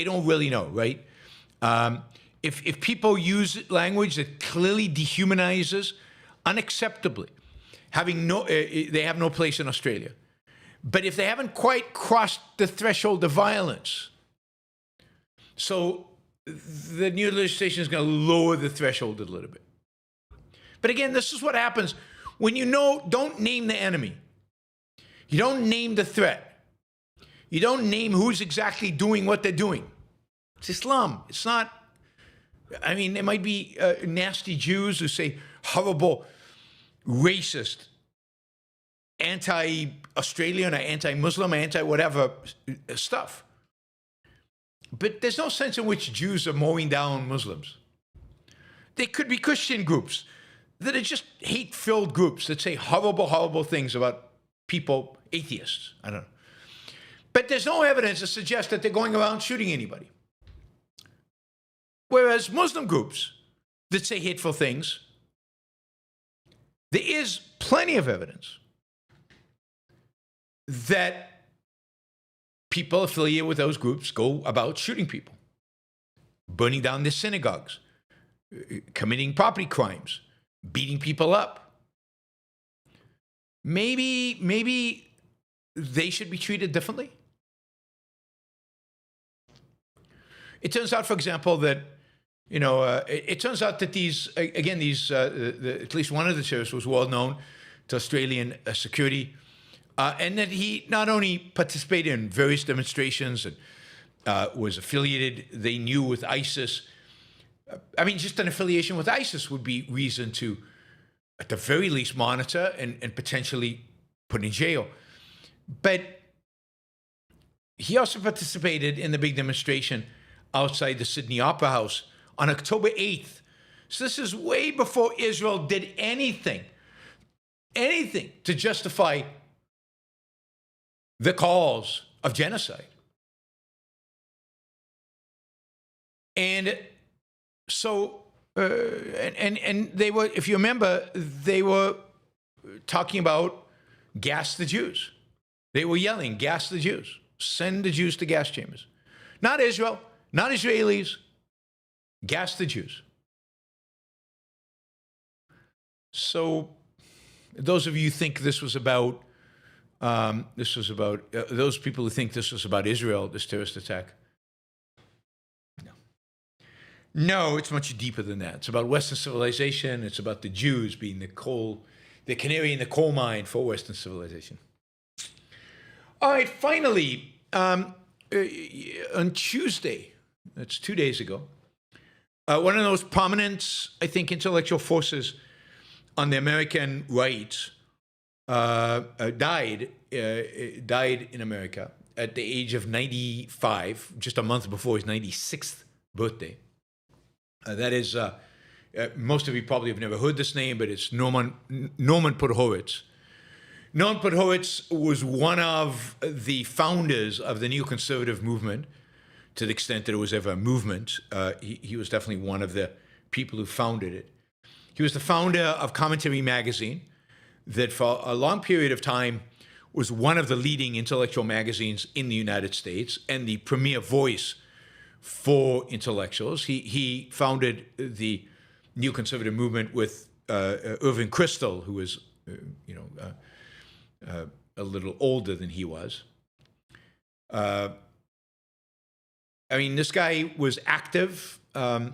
S2: don't really know, right? If people use language that clearly dehumanizes unacceptably, they have no place in Australia. But if they haven't quite crossed the threshold of violence, so the new legislation is going to lower the threshold a little bit. But again, this is what happens when you don't name the enemy. You don't name the threat. You don't name who's exactly doing what they're doing. It's Islam. It's not, I mean, there might be nasty Jews who say horrible, racist, anti-Australian or anti-Muslim, anti-whatever stuff. But there's no sense in which Jews are mowing down Muslims. There could be Christian groups that are just hate-filled groups that say horrible, horrible things about people, atheists. I don't know. But there's no evidence to suggest that they're going around shooting anybody. Whereas Muslim groups that say hateful things, there is plenty of evidence that people affiliated with those groups go about shooting people, burning down their synagogues, committing property crimes, beating people up. Maybe they should be treated differently. It turns out, for example, that it turns out that at least one of the terrorists was well known to Australian security, and that he not only participated in various demonstrations and was affiliated, they knew, with ISIS. I mean, just an affiliation with ISIS would be reason to, at the very least, monitor and potentially put in jail. But he also participated in the big demonstration outside the Sydney Opera House on October 8th. So this is way before Israel did anything to justify the cause of genocide. And so, and they were, if you remember, they were talking about gas the Jews. They were yelling, gas the Jews, send the Jews to gas chambers. Not Israel, not Israelis, gas the Jews. So those of you who think this was about, those people who think this was about Israel, this terrorist attack, no, it's much deeper than that. It's about Western civilization. It's about the Jews being the canary in the coal mine for Western civilization. All right, finally, on Tuesday, that's 2 days ago, one of those prominent, I think, intellectual forces on the American right died in America at the age of 95, just a month before his 96th birthday. That is, most of you probably have never heard this name, but it's Norman Podhoretz. Norman Podhoretz was one of the founders of the neoconservative movement, to the extent that it was ever a movement. He was definitely one of the people who founded it. He was the founder of Commentary magazine, that for a long period of time was one of the leading intellectual magazines in the United States and the premier voice for intellectuals. He founded the neoconservative movement with Irving Kristol, who was, a little older than he was. I mean, this guy was active. The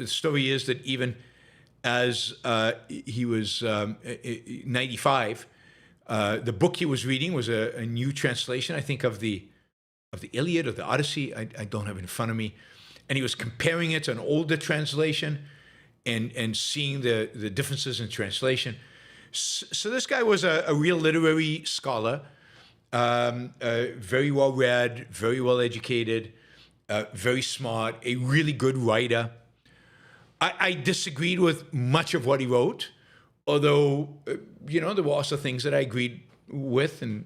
S2: story is that even as he was 95, the book he was reading was a new translation, I think, of the Iliad or the Odyssey. I don't have it in front of me. And he was comparing it to an older translation and seeing the differences in translation. So this guy was a real literary scholar, very well read, very well educated, very smart, a really good writer. I disagreed with much of what he wrote, although there were also things that I agreed with and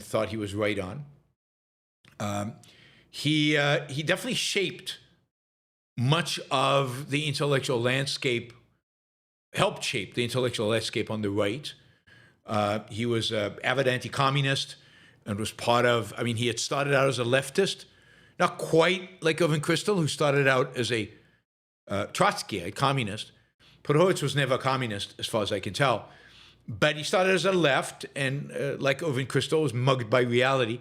S2: thought he was right on. He definitely shaped much of the intellectual landscape, helped shape the intellectual landscape on the right. He was an avid anti-communist and was part of, he had started out as a leftist, not quite like Irving Kristol, who started out as a Trotskyite communist. Podhoretz was never a communist, as far as I can tell. But he started as a left, and like Irving Kristol, was mugged by reality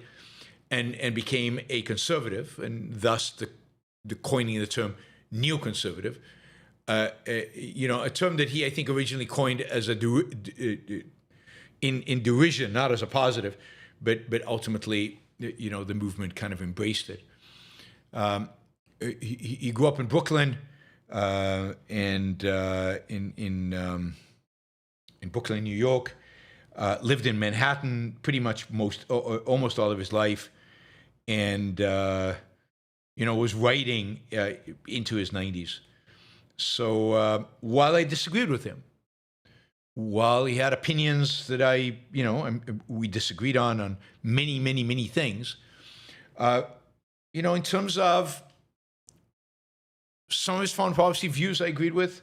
S2: and became a conservative, and thus the coining of the term neoconservative. A term that he, I think, originally coined as in derision, not as a positive, but ultimately, the movement kind of embraced it. He grew up in Brooklyn, and in Brooklyn, New York. Lived in Manhattan pretty much almost all of his life, and was writing into his 90s. So while I disagreed with him, while he had opinions that we disagreed on many, many, many things, in terms of some of his foreign policy views I agreed with,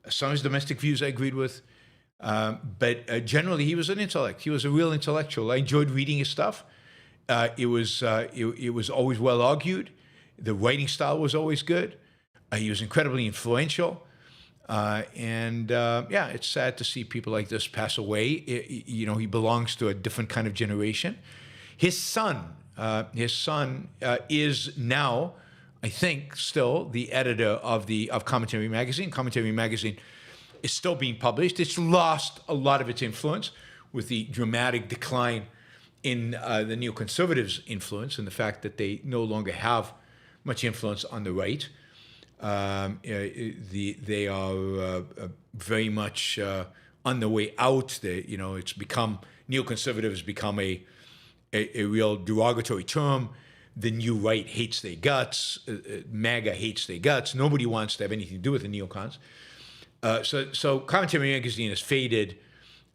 S2: some of his domestic views I agreed with, but generally he was an intellect. He was a real intellectual. I enjoyed reading his stuff. It was always well argued. The writing style was always good. He was incredibly influential. It's sad to see people like this pass away. He belongs to a different kind of generation. His son is now, I think, still the editor of Commentary Magazine. Commentary Magazine is still being published. It's lost a lot of its influence with the dramatic decline in the neoconservatives' influence and the fact that they no longer have much influence on the right. They are very much on the way out. It's become, neoconservative has become a real derogatory term. The new right hates their guts. MAGA hates their guts. Nobody wants to have anything to do with the neocons. So Commentary Magazine has faded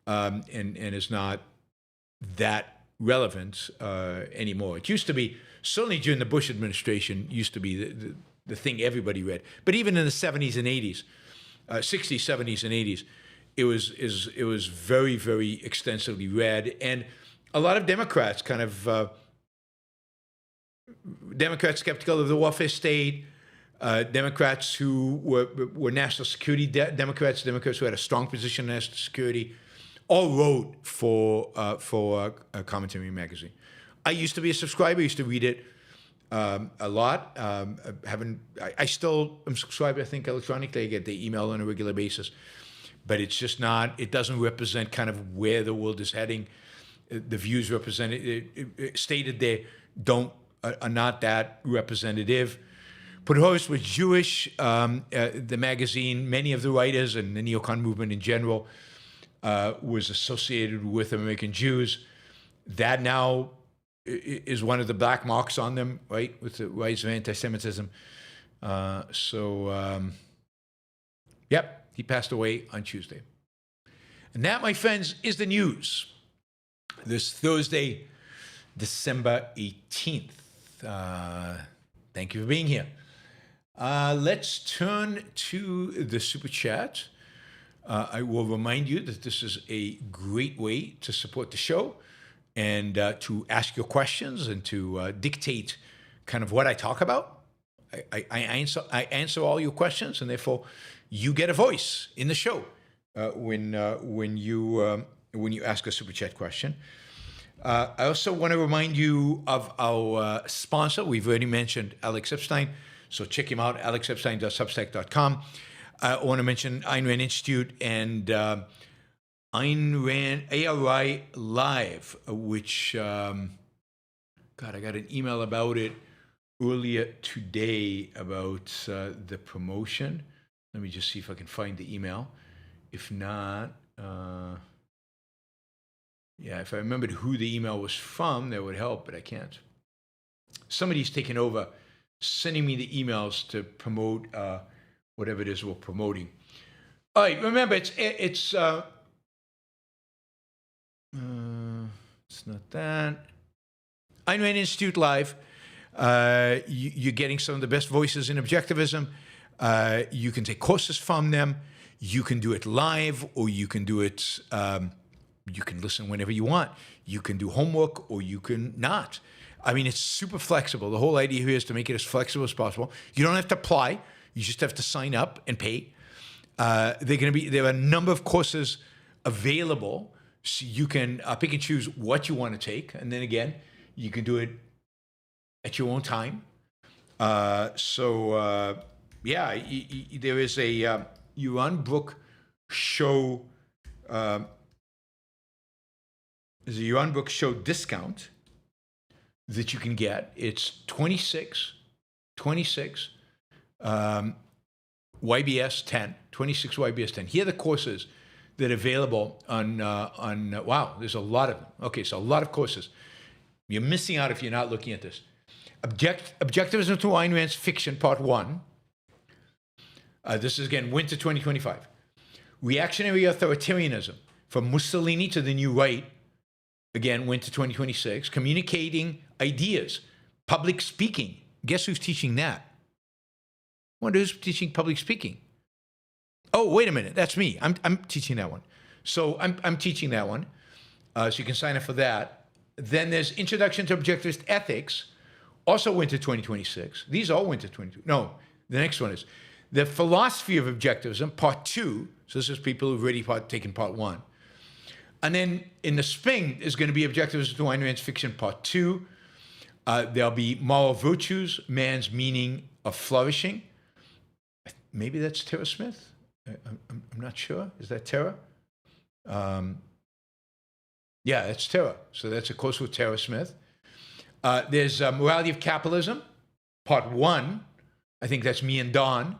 S2: and is not that relevant anymore. It used to be, certainly during the Bush administration, used to be the thing everybody read. But even in the 70s and 80s, 60s, 70s, and 80s, it was very, very extensively read. And a lot of Democrats Democrats skeptical of the welfare state, Democrats who were national security Democrats who had a strong position in national security, all wrote for Commentary Magazine. I used to be a subscriber. I used to read it a lot. I still am subscribed, I think, electronically. I get the email on a regular basis. But it's just not, it doesn't represent kind of where the world is heading. The views represented, stated there, are not that representative. Podhoretz was Jewish. The magazine, many of the writers and the neocon movement in general was associated with American Jews. That now is one of the black marks on them, right, with the rise of anti-Semitism. He passed away on Tuesday. And that, my friends, is the news. This Thursday, December 18th. Thank you for being here. Let's turn to the Super Chat. I will remind you that this is a great way to support the show and to ask your questions and to dictate kind of what I talk about. I answer all your questions, and therefore you get a voice in the show when you ask a Super Chat question. I also want to remind you of our sponsor. We've already mentioned Alex Epstein, so check him out, alexepstein.substack.com. I want to mention Ayn Rand Institute and Ayn Rand ARI Live, which, I got an email about it earlier today about the promotion. Let me just see if I can find the email. If not, if I remembered who the email was from, that would help, but I can't. Somebody's taken over sending me the emails to promote whatever it is we're promoting. All right, remember, it's not that. Ayn Rand Institute Live. You're getting some of the best voices in Objectivism. You can take courses from them. You can do it live, or you can do it, you can listen whenever you want. You can do homework, or you can not. I mean, it's super flexible. The whole idea here is to make it as flexible as possible. You don't have to apply. You just have to sign up and pay. There are a number of courses available, so you can pick and choose what you want to take. And then again, You can do it at your own time. There is a Yaron Brook show. There's a Yaron Brook show discount that you can get. It's 26 YBS 10, 26 YBS 10. Here are the courses that are available on wow, there's a lot of them. Okay, so a lot of courses. You're missing out if you're not looking at this. Objectivism to Ayn Rand's Fiction, Part 1. This is, again, winter 2025. Reactionary Authoritarianism, from Mussolini to the New Right. Again, winter 2026. Communicating Ideas, Public Speaking. Guess who's teaching that? I wonder who's teaching public speaking. Oh, wait a minute, that's me. I'm teaching that one. So I'm teaching that one. So you can sign up for that. Then there's Introduction to Objectivist Ethics, also winter 2026. These are all winter 2022. No, the next one is The Philosophy of Objectivism, Part 2. So this is people who've already taken Part 1. And then in the spring is going to be Objectivism to Ayn Rand's Fiction, Part 2. There'll be Moral Virtues, Man's Meaning of Flourishing. Maybe that's Tara Smith? I'm not sure. Is that Tara? Yeah, it's Tara. So that's a course with Tara Smith. There's Morality of Capitalism, Part 1. I think that's me and Don.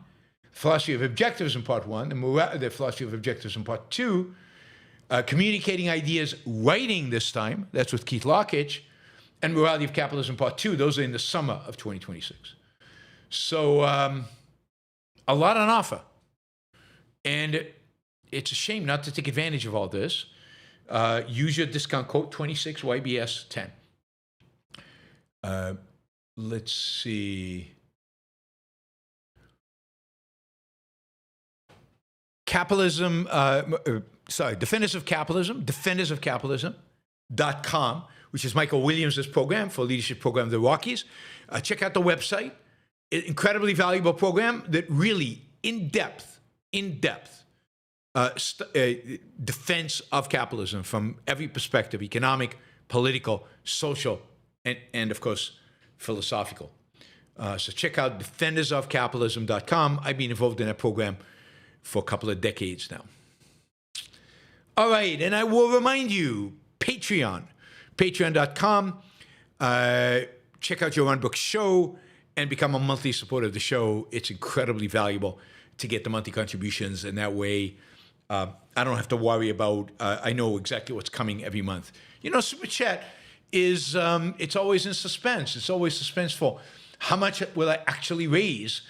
S2: Philosophy of Objectivism, Part 1. The Philosophy of Objectivism, Part 2. Communicating Ideas, Writing this time. That's with Keith Lockitch. And Morality of Capitalism, Part 2. Those are in the summer of 2026. So a lot on offer. And it's a shame not to take advantage of all this. Use your discount code 26YBS10. Let's see. Capitalism, Defenders of Capitalism, defendersofcapitalism.com, which is Michael Williams' program for leadership program of the Rockies. Check out the website. Incredibly valuable program that really in-depth defense of capitalism from every perspective, economic, political, social, and of course, philosophical. So check out defendersofcapitalism.com. I've been involved in that program for a couple of decades now. All right, and I will remind you, patreon.com. Check out Yaron Brook's show and become a monthly supporter of the show. It's incredibly valuable to get the monthly contributions, and that way I don't have to worry about, I know exactly what's coming every month. You know, Super Chat is, it's always in suspense. It's always suspenseful. How much will I actually raise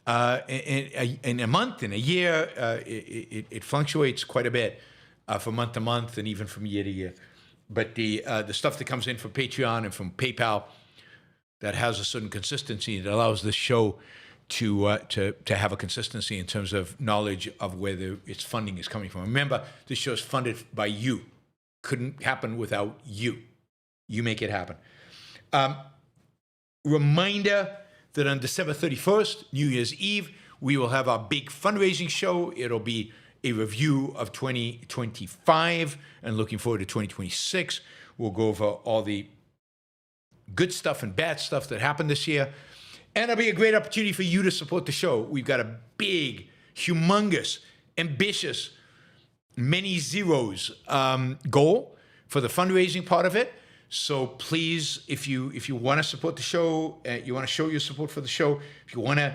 S2: in a month, in a year? It fluctuates quite a bit from month to month and even from year to year. But the stuff that comes in from Patreon and from PayPal that has a certain consistency, that allows this show to have a consistency in terms of knowledge of where its funding is coming from. Remember, this show is funded by you. Couldn't happen without you. You make it happen. Reminder that on December 31st, New Year's Eve, we will have our big fundraising show. It'll be a review of 2025 and looking forward to 2026. We'll go over all the good stuff and bad stuff that happened this year. And it'll be a great opportunity for you to support the show. We've got a big, humongous, ambitious, many zeros goal for the fundraising part of it. So please, if you want to support the show, you want to show your support for the show, if you want to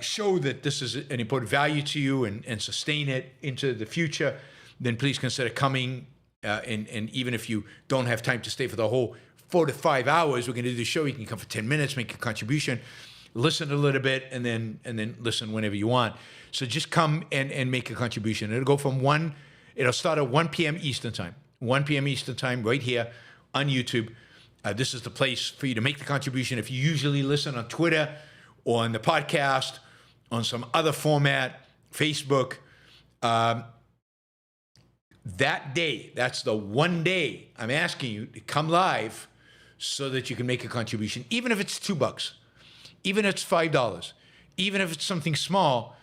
S2: show that this is an important value to you and sustain it into the future, then please consider coming. And even if you don't have time to stay for the whole 4 to 5 hours, we're going to do the show. You can come for 10 minutes, make a contribution, listen a little bit, and then listen whenever you want. So just come and make a contribution. It'll go from it'll start at 1 p.m. Eastern time. 1 p.m. Eastern time right here on YouTube. This is the place for you to make the contribution. If you usually listen on Twitter or on the podcast, on some other format, Facebook, that day, that's the one day I'm asking you to come live so that you can make a contribution, even if it's $2, even if it's $5, even if it's something small.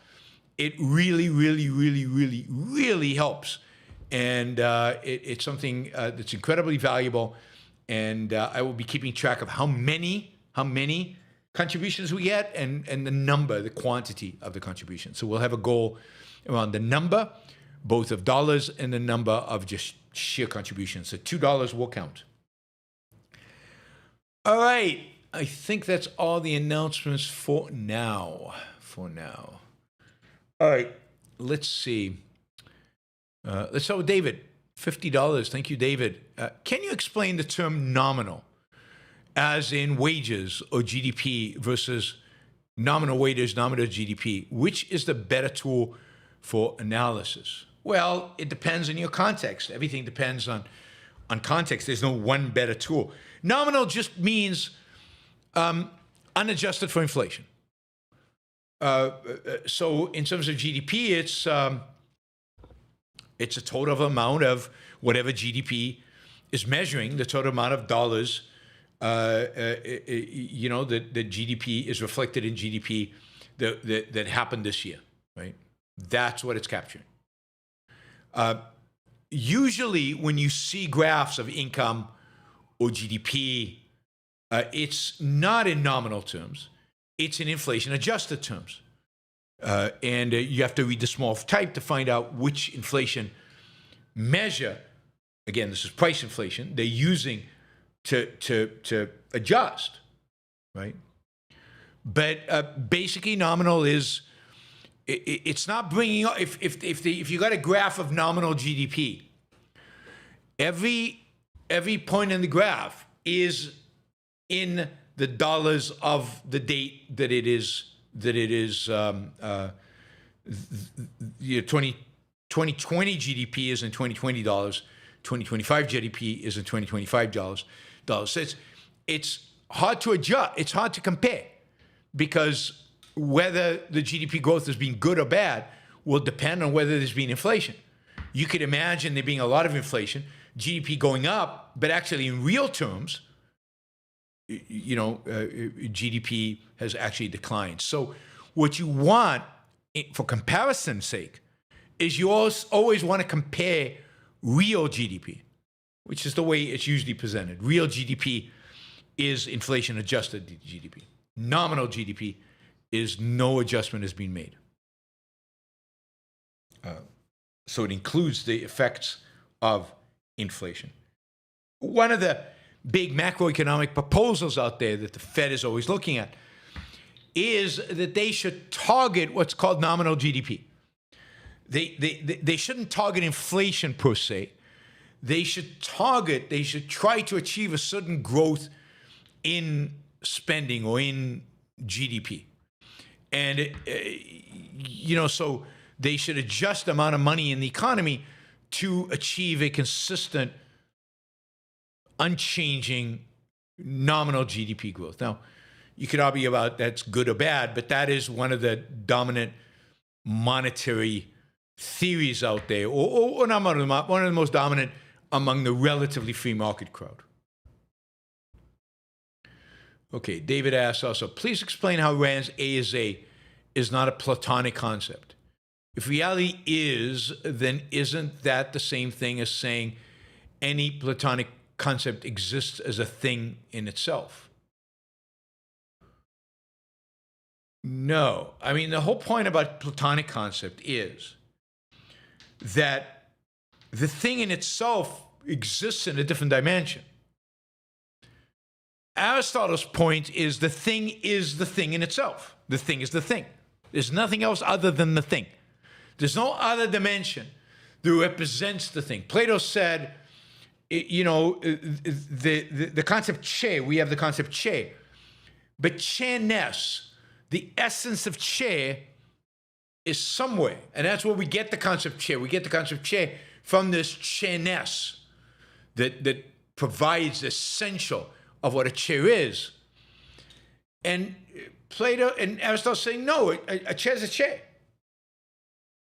S2: It really, really, really, really, really helps. And it's something that's incredibly valuable. and I will be keeping track of how many contributions we get and the number, the quantity of the contribution. So we'll have a goal around the number, both of dollars and the number of just sheer contributions. So $2 will count. All right. I think that's all the announcements for now. All right. Let's see. Let's start with David. $50. Thank you, David. Can you explain the term nominal, as in wages or GDP versus nominal wages, nominal GDP? Which is the better tool for analysis? Well, it depends on your context. Everything depends on context. There's no one better tool. Nominal just means unadjusted for inflation. So in terms of GDP, it's a total amount of whatever GDP is measuring, the total amount of dollars, that GDP is reflected in GDP that happened this year, right? That's what it's capturing. Usually when you see graphs of income or GDP, it's not in nominal terms, it's in inflation-adjusted terms. And you have to read the small type to find out which inflation measure, again, this is price inflation, they're using to adjust, right? But basically nominal is, it's not bringing up, if you got a graph of nominal GDP, every point in the graph is in the dollars of the date that it is 2020 GDP is in 2020 dollars, 2025 GDP is in 2025 dollars. So it's hard to adjust, it's hard to compare, because whether the GDP growth has been good or bad will depend on whether there's been inflation. You could imagine there being a lot of inflation, GDP going up, but actually in real terms, GDP has actually declined. So what you want, for comparison's sake, is you always want to compare real GDP, which is the way it's usually presented. Real GDP is inflation-adjusted GDP. Nominal GDP is no adjustment has been made. So it includes the effects of inflation. One of the big macroeconomic proposals out there that the Fed is always looking at is that they should target what's called nominal GDP. They shouldn't target inflation per se. They should try to achieve a certain growth in spending or in GDP. And, so they should adjust the amount of money in the economy to achieve a consistent, unchanging nominal GDP growth. Now, you could argue about that's good or bad, but that is one of the dominant monetary theories out there, or not one of the most dominant among the relatively free market crowd. Okay, David asks also, please explain how Rand's A is not a Platonic concept. If reality is, then isn't that the same thing as saying any Platonic concept exists as a thing in itself? No. I mean, the whole point about Platonic concept is that the thing in itself exists in a different dimension. Aristotle's point is the thing in itself. The thing is the thing. There's nothing else other than the thing. There's no other dimension that represents the thing. Plato said, the concept che, we have the concept che, but che-ness, the essence of che, is somewhere, and that's where we get the concept che. We get the concept che from this che-ness that provides the essential of what a che is. And Plato and Aristotle saying, no, a che is a che.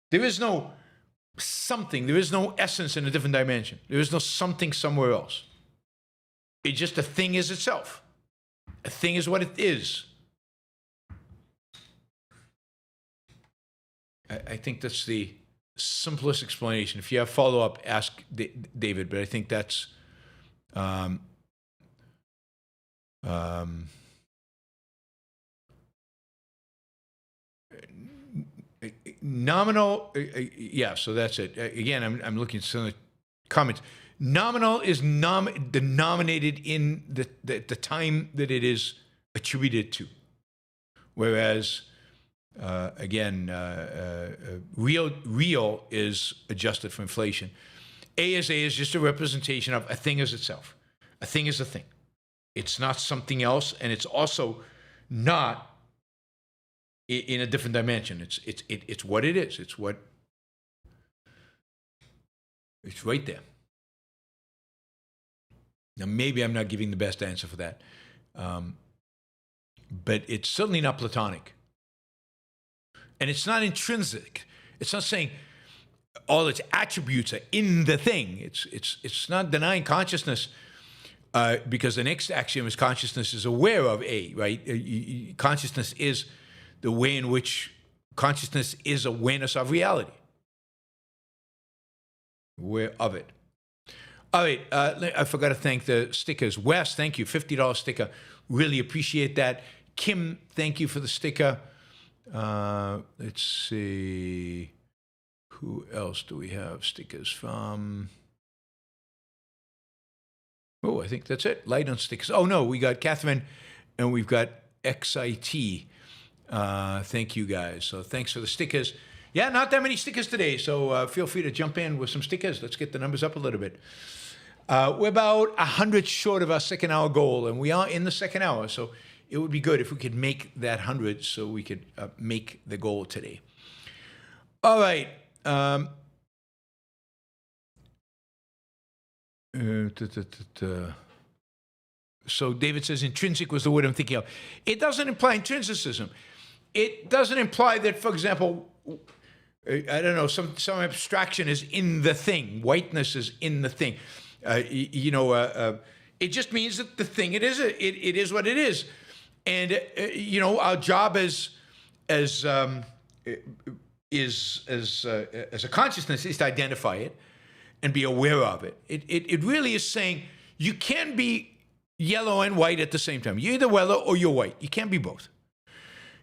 S2: There is no something, there is no essence in a different dimension. There is no something somewhere else. It's just a thing is itself. A thing is what it is. I think that's the simplest explanation. If you have follow-up, ask David, but I think that's Nominal, yeah, so that's it. Again, I'm looking at some of the comments. Nominal is denominated in the time that it is attributed to. Whereas, real is adjusted for inflation. A is just a representation of a thing as itself. A thing is a thing. It's not something else, and it's also not in a different dimension. It's what it is. It's right there. Now, maybe I'm not giving the best answer for that, but it's certainly not Platonic, and it's not intrinsic. It's not saying all its attributes are in the thing. It's not denying consciousness, because the next axiom is consciousness is aware of A, right? Consciousness is the way in which consciousness is awareness of reality. Aware of it. All right, I forgot to thank the stickers. Wes, thank you, $50 sticker. Really appreciate that. Kim, thank you for the sticker. Let's see. Who else do we have stickers from? Oh, I think that's it. Light on stickers. Oh, no, we got Catherine and we've got XIT. Thank you, guys. So thanks for the stickers. Yeah, not that many stickers today, so feel free to jump in with some stickers. Let's get the numbers up a little bit. We're about 100 short of our second hour goal, and we are in the second hour, so it would be good if we could make that 100 so we could make the goal today. All right. So David says intrinsic was the word I'm thinking of. It doesn't imply intrinsicism. It doesn't imply that, for example, I don't know, some abstraction is in the thing. Whiteness is in the thing. It just means that the thing it is what it is. And our job as a consciousness is to identify it and be aware of it. It really is saying you can be yellow and white at the same time. You're either yellow or you're white. You can't be both.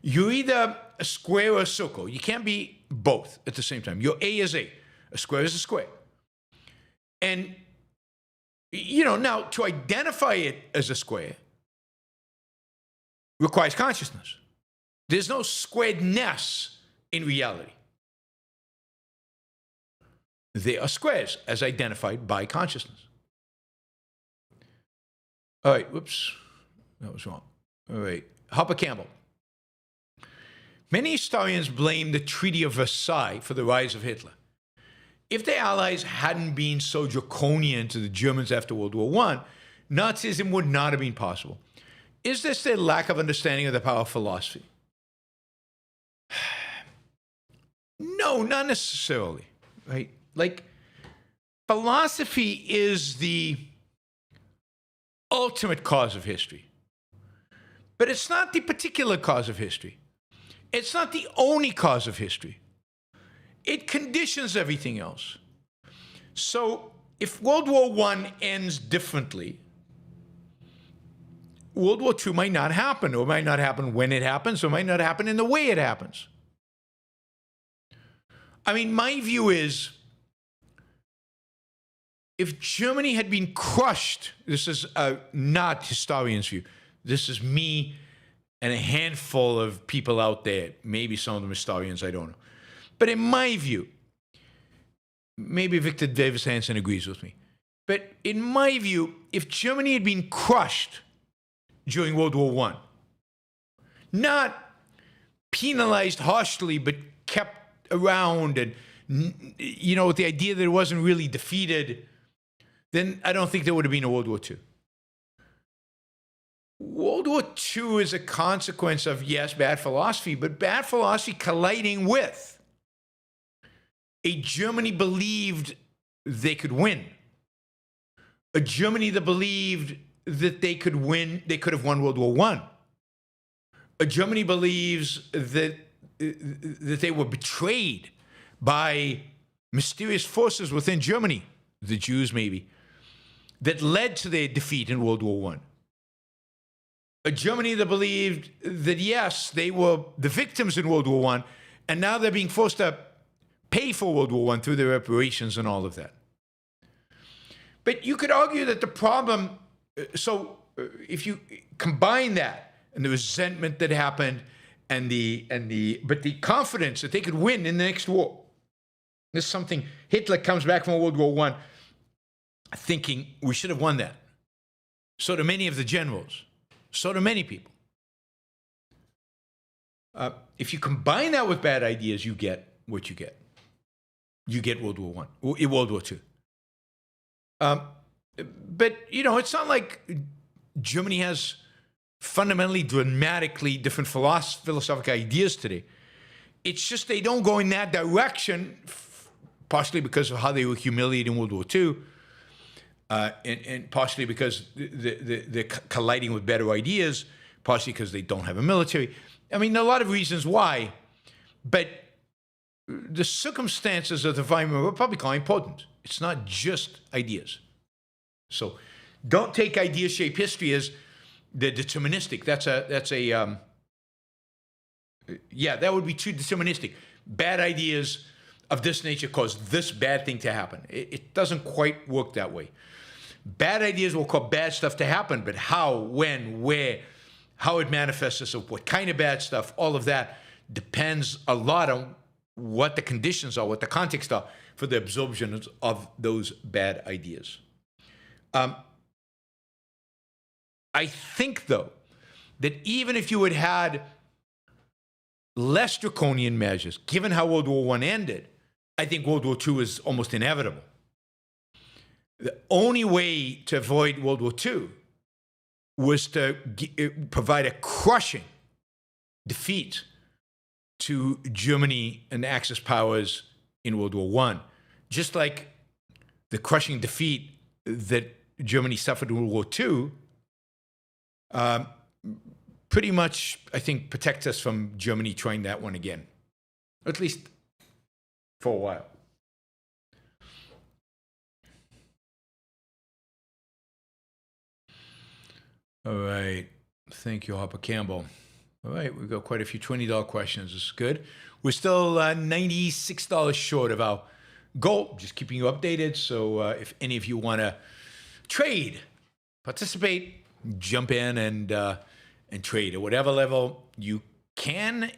S2: You're either a square or a circle. You can't be both at the same time. Your A is A. A square is a square. And, now to identify it as a square requires consciousness. There's no squaredness in reality. They are squares as identified by consciousness. All right, whoops, that was wrong. All right, Harper Campbell. Many historians blame the Treaty of Versailles for the rise of Hitler. If the Allies hadn't been so draconian to the Germans after World War I, Nazism would not have been possible. Is this their lack of understanding of the power of philosophy? No, not necessarily, right? Like, philosophy is the ultimate cause of history. But it's not the particular cause of history. It's not the only cause of history. It conditions everything else. So if World War I ends differently, World War II might not happen, or might not happen when it happens, or might not happen in the way it happens. I mean, my view is, if Germany had been crushed, this is not historians' view, this is me and a handful of people out there, maybe some of them historians, I don't know. But in my view, maybe Victor Davis Hansen agrees with me, but in my view, if Germany had been crushed during World War I, not penalized harshly, but kept around and, with the idea that it wasn't really defeated, then I don't think there would have been a World War II. World War II is a consequence of, yes, bad philosophy, but bad philosophy colliding with a Germany believed they could win. A Germany that believed that they could win, they could have won World War I. A Germany believes that they were betrayed by mysterious forces within Germany, the Jews maybe, that led to their defeat in World War I. a Germany that believed that, yes, they were the victims in World War I, and now they're being forced to pay for World War I through their reparations and all of that. But you could argue that the problem, if you combine that and the resentment that happened but the confidence that they could win in the next war. This is something, Hitler comes back from World War I thinking we should have won that. So do many of the generals. So do many people. If you combine that with bad ideas, you get what you get. You get World War I, World War II. But, it's not like Germany has fundamentally, dramatically different philosophical ideas today. It's just they don't go in that direction, partially because of how they were humiliated in World War II, and partially because they're colliding with better ideas, partially because they don't have a military. I mean, there are a lot of reasons why, but the circumstances of the Weimar Republic are important. It's not just ideas. So don't take idea-shaped history as the deterministic. That would be too deterministic. Bad ideas of this nature cause this bad thing to happen. It doesn't quite work that way. Bad ideas will cause bad stuff to happen, but how, when, where, how it manifests itself, what kind of bad stuff, all of that depends a lot on what the conditions are, what the context are for the absorption of those bad ideas. I think, though, that even if you had less draconian measures, given how World War I ended, I think World War II is almost inevitable. The only way to avoid World War II was to provide a crushing defeat to Germany and the Axis powers in World War I, just like the crushing defeat that Germany suffered in World War II pretty much, I think, protects us from Germany trying that one again, at least for a while. All right. Thank you, Harper Campbell. All right, we've got quite a few $20 questions. This is good. We're still $96 short of our goal. Just keeping you updated. So if any of you want to trade, participate, jump in and trade at whatever level you can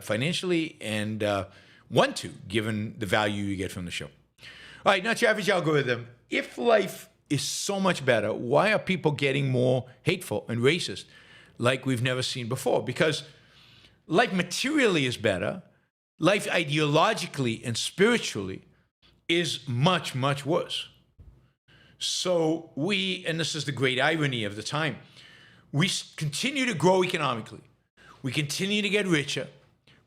S2: financially and want to, given the value you get from the show. All right, not your average algorithm. If life is so much better, why are people getting more hateful and racist like we've never seen before? Because life materially is better. Life ideologically and spiritually is much, much worse. So and this is the great irony of the time, we continue to grow economically. We continue to get richer.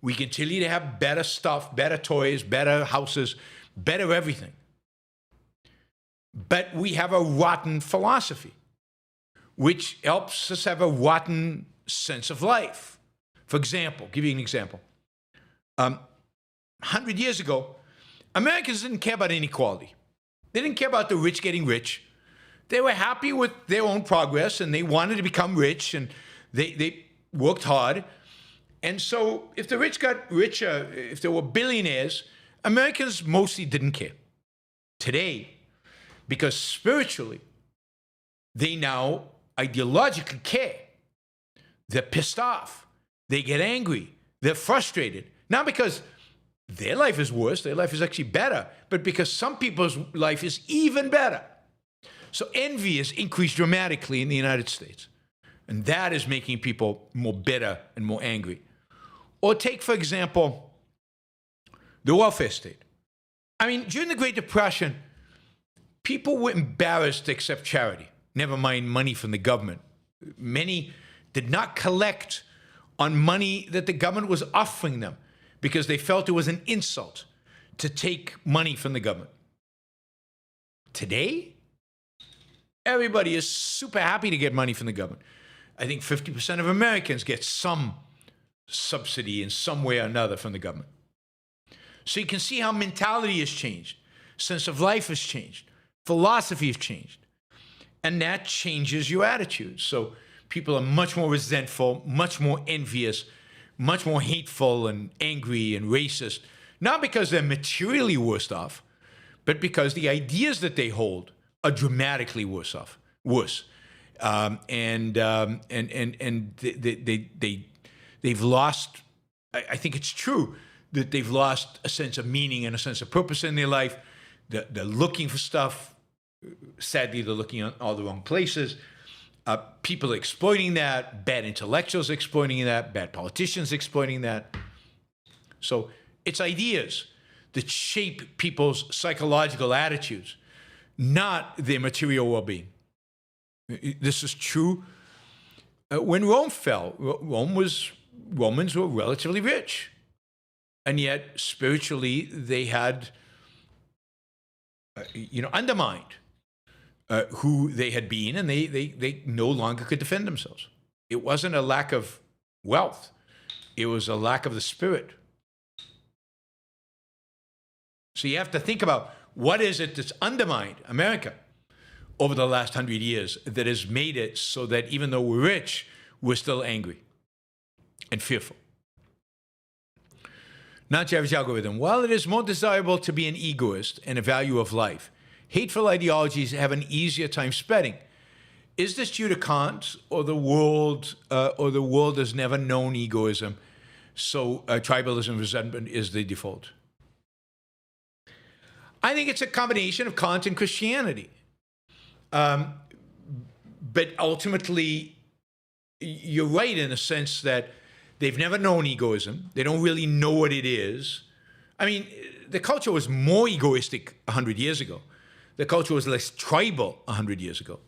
S2: We continue to have better stuff, better toys, better houses, better everything. But we have a rotten philosophy, which helps us have a rotten sense of life. For example, give you an example. 100 years ago, Americans didn't care about inequality. They didn't care about the rich getting rich. They were happy with their own progress, and they wanted to become rich, and they worked hard. And so if the rich got richer, if there were billionaires, Americans mostly didn't care. Today, because spiritually, they now ideologically care. They're pissed off. They get angry. They're frustrated. Not because their life is worse, their life is actually better, but because some people's life is even better. So envy has increased dramatically in the United States. And that is making people more bitter and more angry. Or take, for example, the welfare state. I mean, during the Great Depression, people were embarrassed to accept charity, never mind money from the government. Many did not collect on money that the government was offering them because they felt it was an insult to take money from the government. Today, everybody is super happy to get money from the government. I think 50% of Americans get some subsidy in some way or another from the government. So you can see how mentality has changed, sense of life has changed, philosophy has changed, and that changes your attitude. So people are much more resentful, much more envious, much more hateful and angry and racist, not because they're materially worse off, but because the ideas that they hold are dramatically worse. They've lost. I think it's true that they've lost a sense of meaning and a sense of purpose in their life. They're looking for stuff. Sadly, they're looking at all the wrong places. People are exploiting that. Bad intellectuals exploiting that. Bad politicians exploiting that. So it's ideas that shape people's psychological attitudes, not their material well-being. This is true. When Rome fell, Romans were relatively rich, and yet spiritually they had, undermined who they had been, and they no longer could defend themselves. It wasn't a lack of wealth; it was a lack of the spirit. So you have to think about what is it that's undermined America over the last 100 years that has made it so that even though we're rich, we're still angry and fearful. Not your average algorithm. While it is more desirable to be an egoist and a value of life, hateful ideologies have an easier time spreading. Is this due to Kant or the world has never known egoism, so tribalism resentment is the default? I think it's a combination of Kant and Christianity. But ultimately, you're right in the sense that they've never known egoism. They don't really know what it is. I mean, the culture was more egoistic 100 years ago. The culture was less tribal 100 years ago.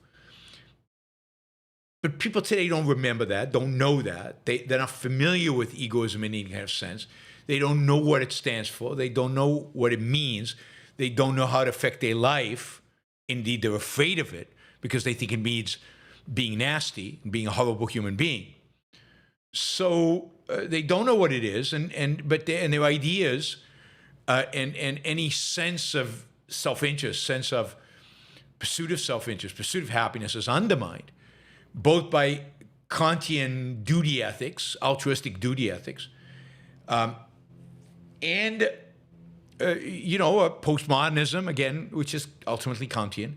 S2: But people today don't remember that, don't know that. They're not familiar with egoism in any kind of sense. They don't know what it stands for. They don't know what it means. They don't know how it affects their life. Indeed, they're afraid of it because they think it means being nasty and being a horrible human being. So they don't know what it is, but their ideas and any sense of self-interest, sense of pursuit of self-interest, pursuit of happiness is undermined, both by Kantian duty ethics, altruistic duty ethics, and postmodernism, again, which is ultimately Kantian,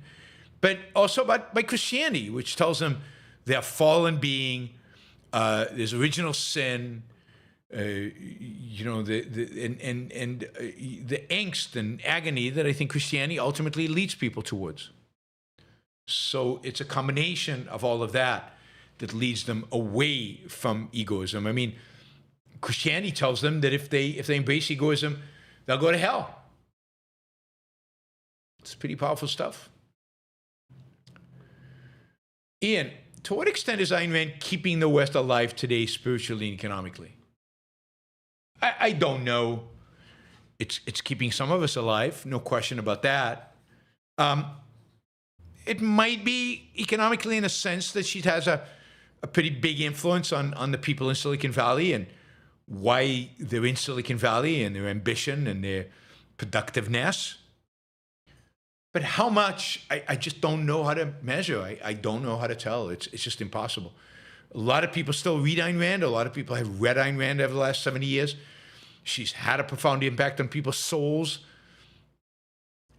S2: but also by Christianity, which tells them they're a fallen being, there's original sin, the angst and agony that I think Christianity ultimately leads people towards. So it's a combination of all of that that leads them away from egoism. I mean, Christianity tells them that if they embrace egoism, they'll go to hell. It's pretty powerful stuff. Ian, to what extent is Ayn Rand keeping the West alive today spiritually and economically? I don't know. It's keeping some of us alive, no question about that. It might be economically in a sense that she has a pretty big influence on the people in Silicon Valley and why they're in Silicon Valley and their ambition and their productiveness. But how much, I just don't know how to measure. I don't know how to tell. It's just impossible. A lot of people still read Ayn Rand. A lot of people have read Ayn Rand over the last 70 years. She's had a profound impact on people's souls.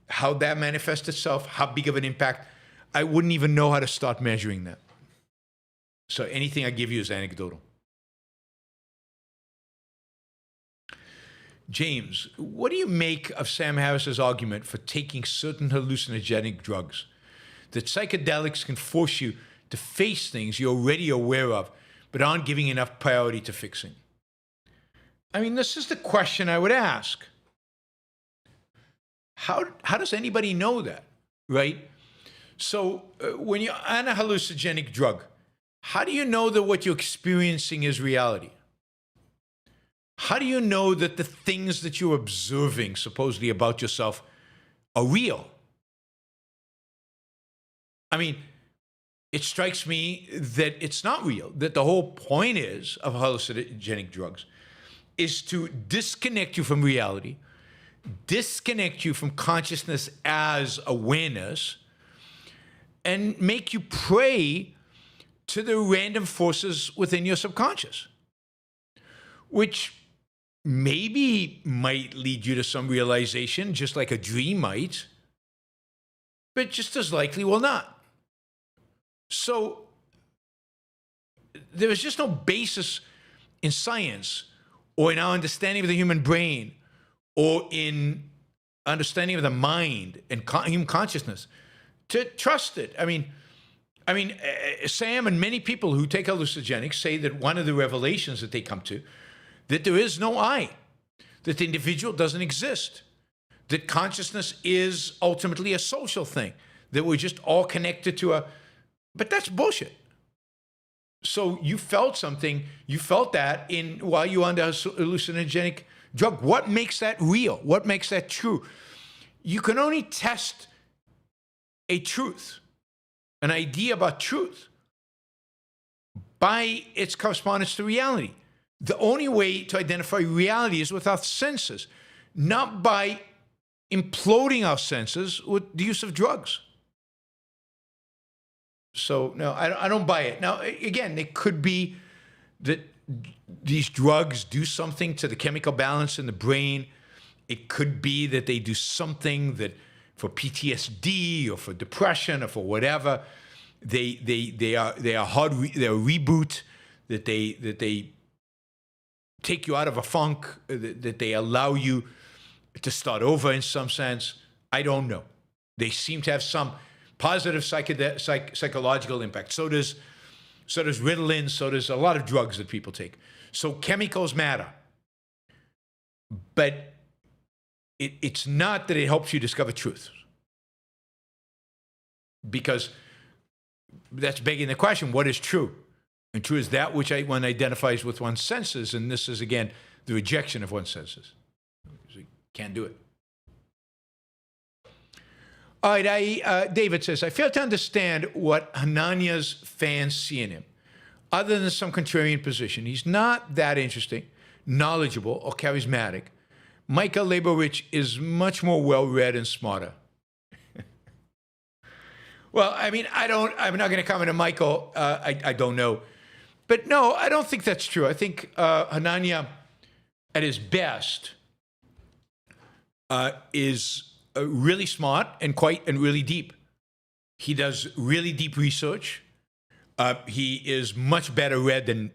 S2: How that manifests itself, how big of an impact, I wouldn't even know how to start measuring that. So anything I give you is anecdotal. James, what do you make of Sam Harris's argument for taking certain hallucinogenic drugs? That psychedelics can force you to face things you're already aware of, but aren't giving enough priority to fixing. I mean, this is the question I would ask. How does anybody know that, right? So when you're on a hallucinogenic drug, how do you know that what you're experiencing is reality? How do you know that the things that you're observing supposedly about yourself are real? I mean, it strikes me that it's not real, that the whole point is of hallucinogenic drugs is to disconnect you from reality, disconnect you from consciousness as awareness, and make you prey to the random forces within your subconscious, which maybe might lead you to some realization, just like a dream might, but just as likely will not. So there is just no basis in science or in our understanding of the human brain or in understanding of the mind and human consciousness to trust it. I mean, Sam and many people who take hallucinogenics say that one of the revelations that they come to, that there is no I, that the individual doesn't exist, that consciousness is ultimately a social thing, that we're just all connected to but that's bullshit. So you felt something, you felt that while you were under a hallucinogenic drug. What makes that real? What makes that true? You can only test a truth, an idea about truth, by its correspondence to reality. The only way to identify reality is with our senses, not by imploding our senses with the use of drugs. So, no, I don't buy it. Now, again, it could be that these drugs do something to the chemical balance in the brain. It could be that they do something that for PTSD or for depression or for whatever, they're a reboot, that they take you out of a funk, that they allow you to start over in some sense. I don't know. They seem to have some positive psychological impact. So does Ritalin, so does a lot of drugs that people take. So chemicals matter. But it's not that it helps you discover truth. Because that's begging the question, what is true? And true is that which one identifies with one's senses, and this is, again, the rejection of one's senses. So you can't do it. All right, David says, I fail to understand what Hanania's fans see in him, other than some contrarian position. He's not that interesting, knowledgeable, or charismatic. Michael Leibowitz is much more well-read and smarter. Well, I mean, I'm not going to comment on Michael. I don't know. But no, I don't think that's true. I think Hanania, at his best, is really smart and really deep. He does really deep research. He is much better read than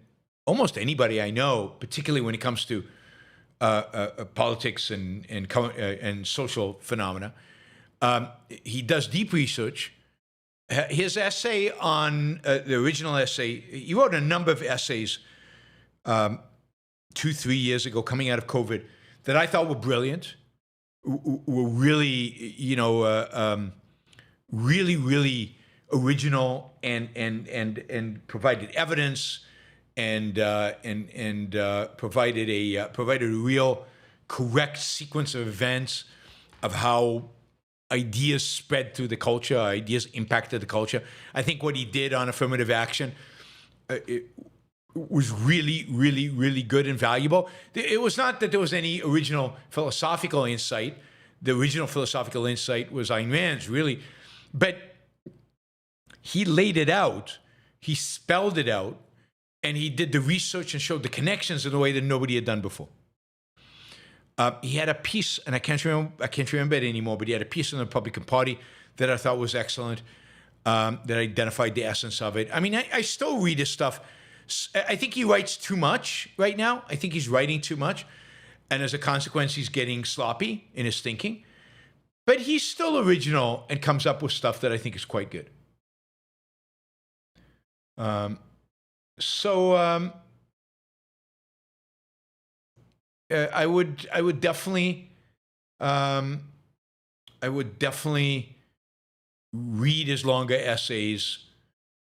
S2: almost anybody I know, particularly when it comes to politics and social phenomena. He does deep research. His essay on the original essay, he wrote a number of essays 2-3 years ago coming out of COVID that I thought were brilliant, were really, really original and provided evidence and provided a real correct sequence of events of how ideas spread through the culture, ideas impacted the culture. I think what he did on affirmative action it was really, really, really good and valuable. It was not that there was any original philosophical insight. The original philosophical insight was Ayn Rand's, really. But he laid it out, he spelled it out, and he did the research and showed the connections in a way that nobody had done before. He had a piece, and I can't remember it anymore, but he had a piece on the Republican Party that I thought was excellent, that identified the essence of it. I mean, I still read his stuff. I think he writes too much right now. I think he's writing too much. And as a consequence, he's getting sloppy in his thinking. But he's still original and comes up with stuff that I think is quite good. I would definitely read his longer essays.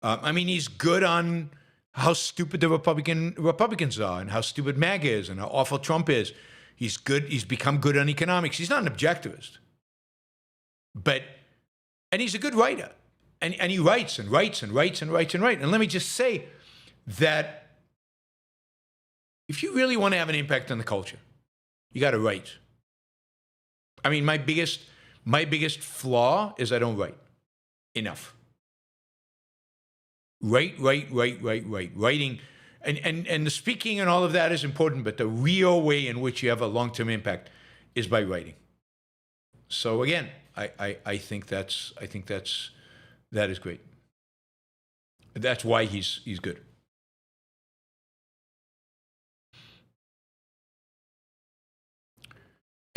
S2: I mean, he's good on how stupid the Republicans are and how stupid MAGA is and how awful Trump is. He's good. He's become good on economics. He's not an objectivist, and he's a good writer, and he writes and writes and writes and writes and writes. And let me just say that if you really want to have an impact on the culture, you got to write. I mean, my biggest flaw is I don't write enough. Writing, and the speaking and all of that is important, but the real way in which you have a long-term impact is by writing. So again, I think that is great. That's why he's good.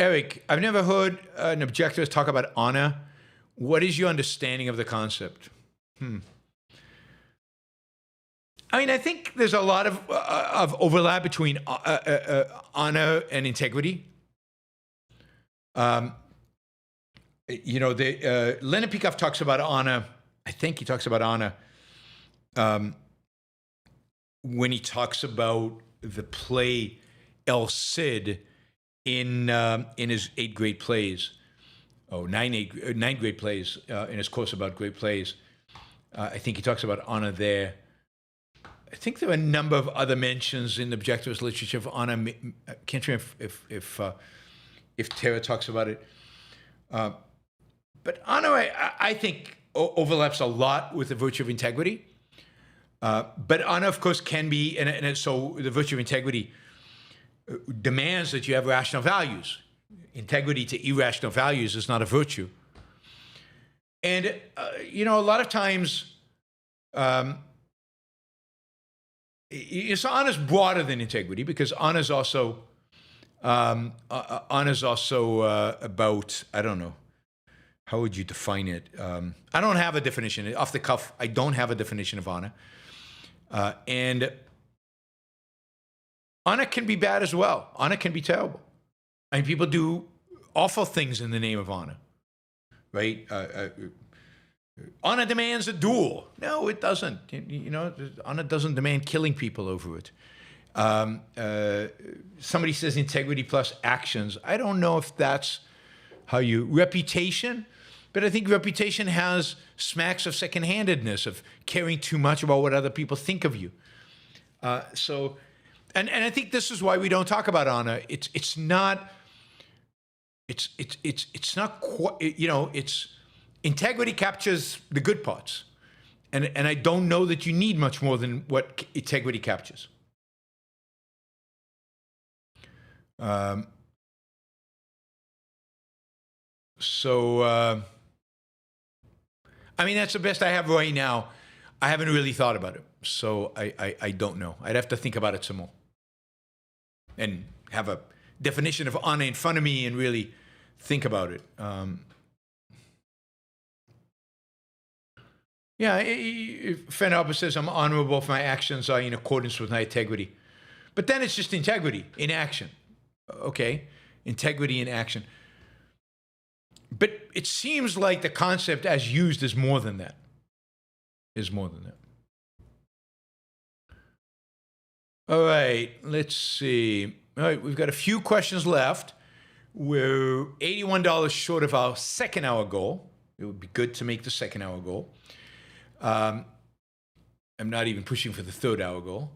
S2: Eric, I've never heard an objectivist talk about honor. What is your understanding of the concept? I mean, I think there's a lot of overlap between honor and integrity. Leonard Peikoff talks about honor. I think he talks about honor when he talks about the play El Cid in his 8 great plays, nine great plays in his course about great plays. I think he talks about honor there. I think there are a number of other mentions in the objectivist literature of honor. I can't remember if Tara talks about it. But honor, I think, overlaps a lot with the virtue of integrity. But honor, of course, can be, and so the virtue of integrity demands that you have rational values. Integrity to irrational values is not a virtue. And, a lot of times, so honor is broader than integrity, because honor is also about, I don't know, how would you define it? I don't have a definition. Off the cuff, I don't have a definition of honor. And honor can be bad as well. Honor can be terrible. I mean, people do awful things in the name of honor, right? Honor demands a duel. No, it doesn't. Honor doesn't demand killing people over it. Somebody says integrity plus actions. I don't know if that's how you... Reputation, but I think reputation has smacks of second-handedness, of caring too much about what other people think of you. And I think this is why we don't talk about honor. It's not quite, integrity captures the good parts. And I don't know that you need much more than what integrity captures. I mean, that's the best I have right now. I haven't really thought about it, so I don't know. I'd have to think about it some more and have a definition of honor in front of me and really think about it. Fenner says, I'm honorable if my actions are in accordance with my integrity. But then it's just integrity in action. Okay, integrity in action. But it seems like the concept as used is more than that. All right, let's see. All right, we've got a few questions left. We're $81 short of our second hour goal. It would be good to make the second hour goal. I'm not even pushing for the third hour goal,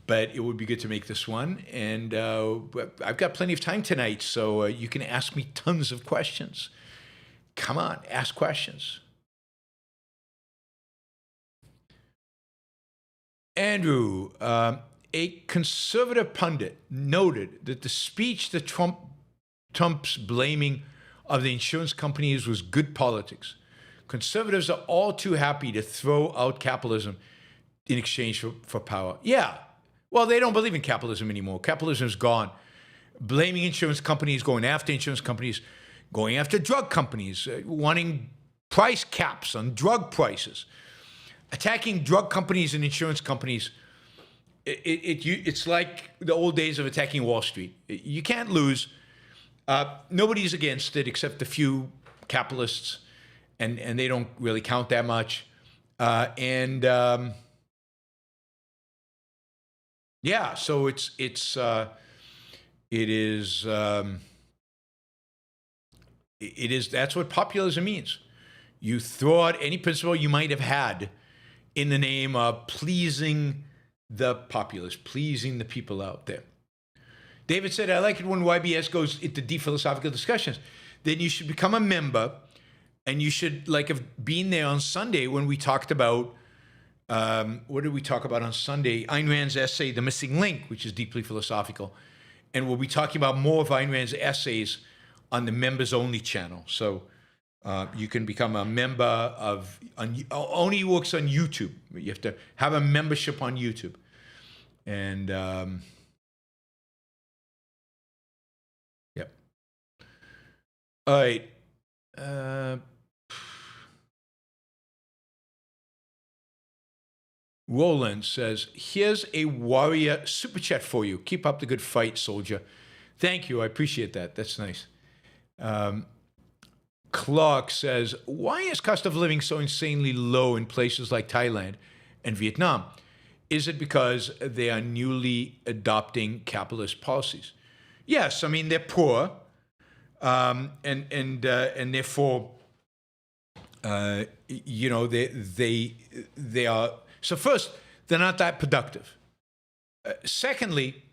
S2: but it would be good to make this one. And I've got plenty of time tonight, so you can ask me tons of questions. Come on, ask questions. Andrew, a conservative pundit noted that the speech that Trump's blaming of the insurance companies was good politics. Conservatives are all too happy to throw out capitalism in exchange for power. Yeah, well, they don't believe in capitalism anymore. Capitalism is gone. Blaming insurance companies, going after insurance companies, going after drug companies, wanting price caps on drug prices. Attacking drug companies and insurance companies, it's like the old days of attacking Wall Street. You can't lose. Nobody's against it except a few capitalists, and they don't really count that much. So that's what populism means. You throw out any principle you might have had in the name of pleasing the populace, pleasing the people out there. David said, I like it when YBS goes into deep philosophical discussions. Then you should become a member, and you should have been there on Sunday when we talked about What did we talk about on Sunday? Ayn Rand's essay, The Missing Link, which is deeply philosophical. And we'll be talking about more of Ayn Rand's essays on the members-only channel. So you can become a member of, only works on YouTube. You have to have a membership on YouTube. And yep. All right. Roland says, here's a warrior super chat for you. Keep up the good fight, soldier. Thank you. I appreciate that. That's nice. Clark says, why is cost of living so insanely low in places like Thailand and Vietnam? Is it because they are newly adopting capitalist policies? Yes, I mean, they're poor, and therefore, you know, they are. So first, they're not that productive. Secondly,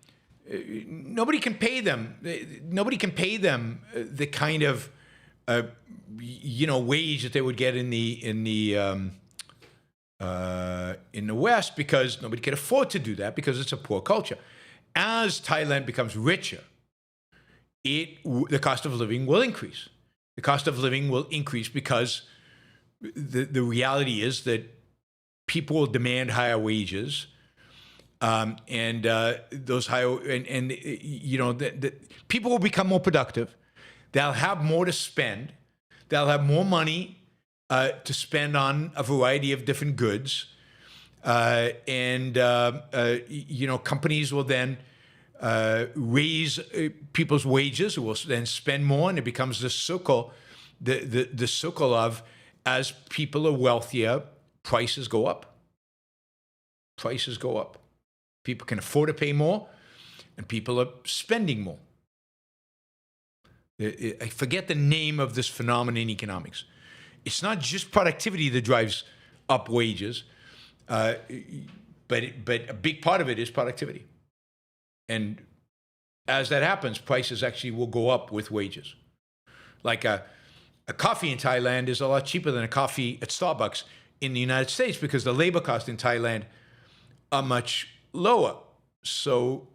S2: nobody can pay them. Nobody can pay them the kind of you know, wage that they would get in the West, because nobody can afford to do that because it's a poor culture. As Thailand becomes richer, the cost of living will increase. The cost of living will increase because the reality is that people will demand higher wages, and those higher and you know people will become more productive. They'll have more to spend. They'll have more money to spend on a variety of different goods, and you know, companies will then raise people's wages, who will then spend more, and it becomes the circle, the circle of, as people are wealthier, prices go up. Prices go up. People can afford to pay more, and people are spending more. I forget the name of this phenomenon in economics. It's not just productivity that drives up wages, but a big part of it is productivity. And as that happens, prices actually will go up with wages. Like a coffee in Thailand is a lot cheaper than a coffee at Starbucks in the United States because the labor costs in Thailand are much lower. So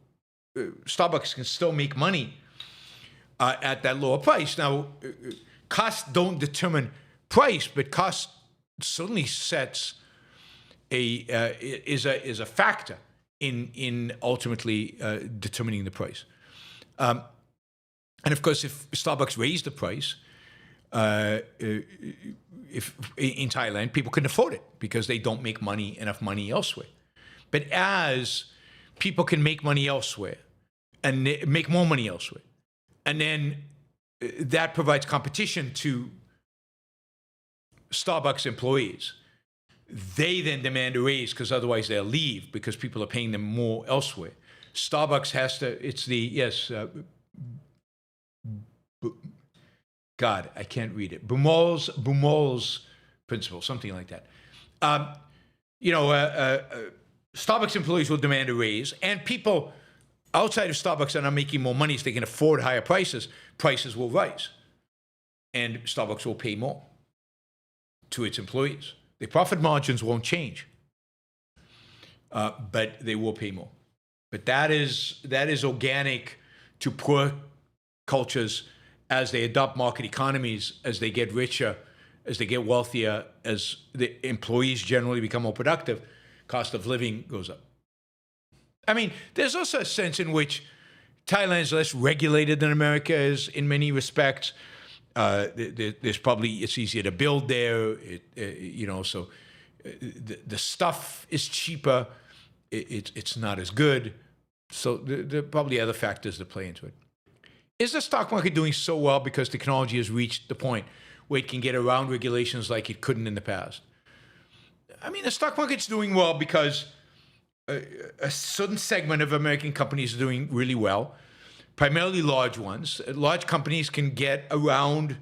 S2: Starbucks can still make money at that lower price. Now, costs don't determine price, but cost certainly sets is a factor in ultimately determining the price. And of course, if Starbucks raised the price, if in Thailand, people couldn't afford it because they don't make enough money elsewhere. But as people can make money elsewhere and make more money elsewhere, and then that provides competition to Starbucks employees, they then demand a raise because otherwise they'll leave because people are paying them more elsewhere. Starbucks has to, it's the, yes, God, I can't read it. Bumol's principle, something like that. You know, Starbucks employees will demand a raise, and people outside of Starbucks are not making more money so they can afford higher prices. Prices will rise, and Starbucks will pay more to its employees. The profit margins won't change, but they will pay more. But that is organic to poor cultures as they adopt market economies, as they get richer, as they get wealthier, as the employees generally become more productive, cost of living goes up. I mean, there's also a sense in which Thailand is less regulated than America is in many respects. There's probably, it's easier to build there, you know, so the stuff is cheaper, it's not as good. So there are probably other factors that play into it. Is the stock market doing so well because technology has reached the point where it can get around regulations like it couldn't in the past? I mean, the stock market's doing well because a certain segment of American companies are doing really well, primarily large ones. Large companies can get around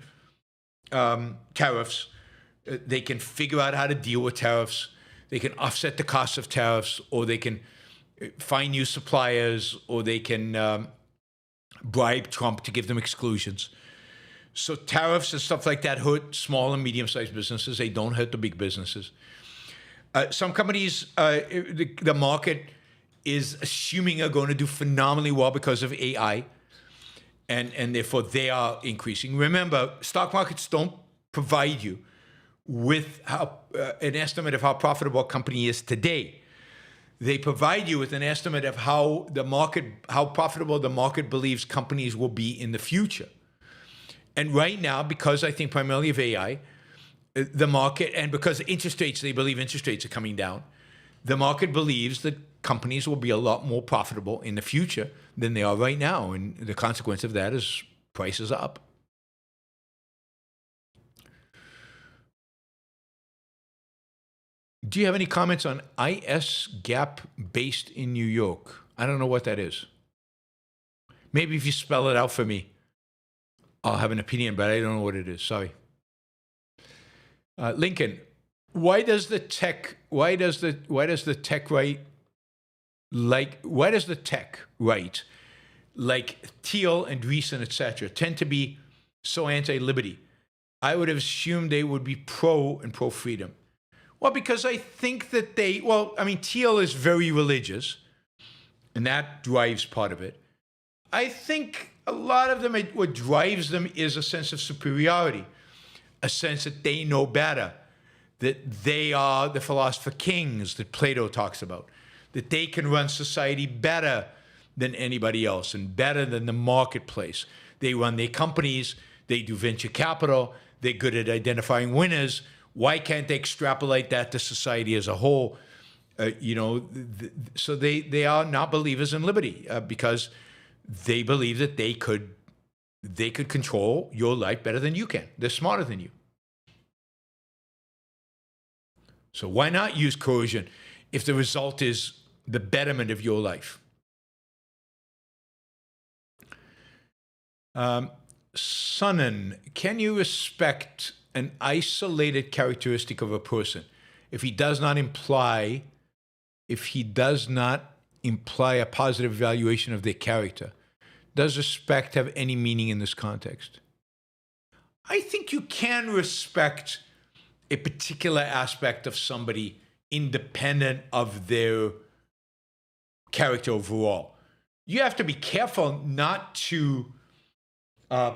S2: tariffs. They can figure out how to deal with tariffs. They can offset the costs of tariffs, or they can find new suppliers, or they can bribe Trump to give them exclusions. So tariffs and stuff like that hurt small and medium-sized businesses. They don't hurt the big businesses. Some companies, the market is assuming are going to do phenomenally well because of AI, and therefore they are increasing. Remember, stock markets don't provide you with an estimate of how profitable a company is today. They provide you with an estimate of how profitable the market believes companies will be in the future. And right now, because I think primarily of AI, the market, and because interest rates, they believe interest rates are coming down, the market believes that companies will be a lot more profitable in the future than they are right now. And the consequence of that is prices up. Do you have any comments on IS Gap based in New York? I don't know what that is. Maybe if you spell it out for me, I'll have an opinion, but I don't know what it is. Sorry. Lincoln, why does the tech right like Thiel and Dreesen, etc., tend to be so anti-liberty? I would have assumed they would be pro freedom. Well, because I think that Thiel is very religious, and that drives part of it. I think a lot of them, what drives them is a sense of superiority, a sense that they know better, that they are the philosopher kings that Plato talks about, that they can run society better than anybody else and better than the marketplace. They run their companies, they do venture capital, they're good at identifying winners. Why can't they extrapolate that to society as a whole? So they are not believers in liberty because they believe that they could control your life better than you can. They're smarter than you. So why not use coercion if the result is the betterment of your life? Sonnen, can you respect an isolated characteristic of a person if he does not imply a positive evaluation of their character? Does respect have any meaning in this context? I think you can respect a particular aspect of somebody independent of their character overall. You have to be careful not to turn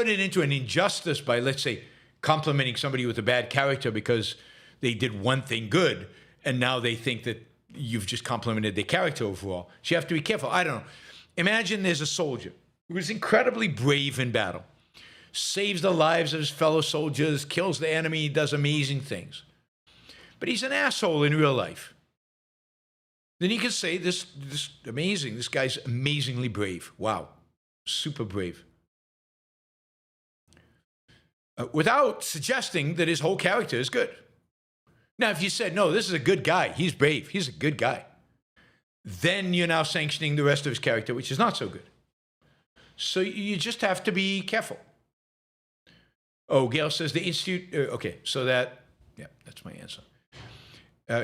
S2: it into an injustice by, let's say, complimenting somebody with a bad character because they did one thing good, and now they think that you've just complimented their character overall. So you have to be careful. I don't know. Imagine there's a soldier who is incredibly brave in battle, saves the lives of his fellow soldiers, kills the enemy, does amazing things. But he's an asshole in real life. Then you can say this guy's amazingly brave. Wow, super brave. Without suggesting that his whole character is good. Now, if you said, no, this is a good guy, he's brave, he's a good guy, then you're now sanctioning the rest of his character, which is not so good. So you just have to be careful. Oh, Gail says the Institute, that's my answer.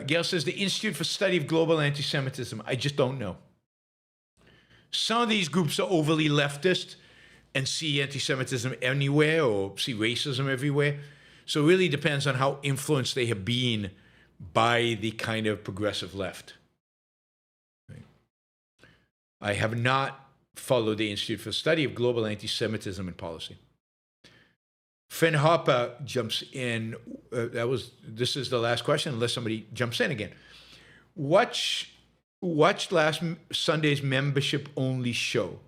S2: Gail says the Institute for Study of Global Anti-Semitism. I just don't know. Some of these groups are overly leftist and see anti-Semitism anywhere or see racism everywhere. So it really depends on how influenced they have been by the kind of progressive left. Right. I have not followed the Institute for Study of Global Anti-Semitism and Policy. Finn Harper jumps in. This is the last question, unless somebody jumps in again. Watched last Sunday's membership-only show.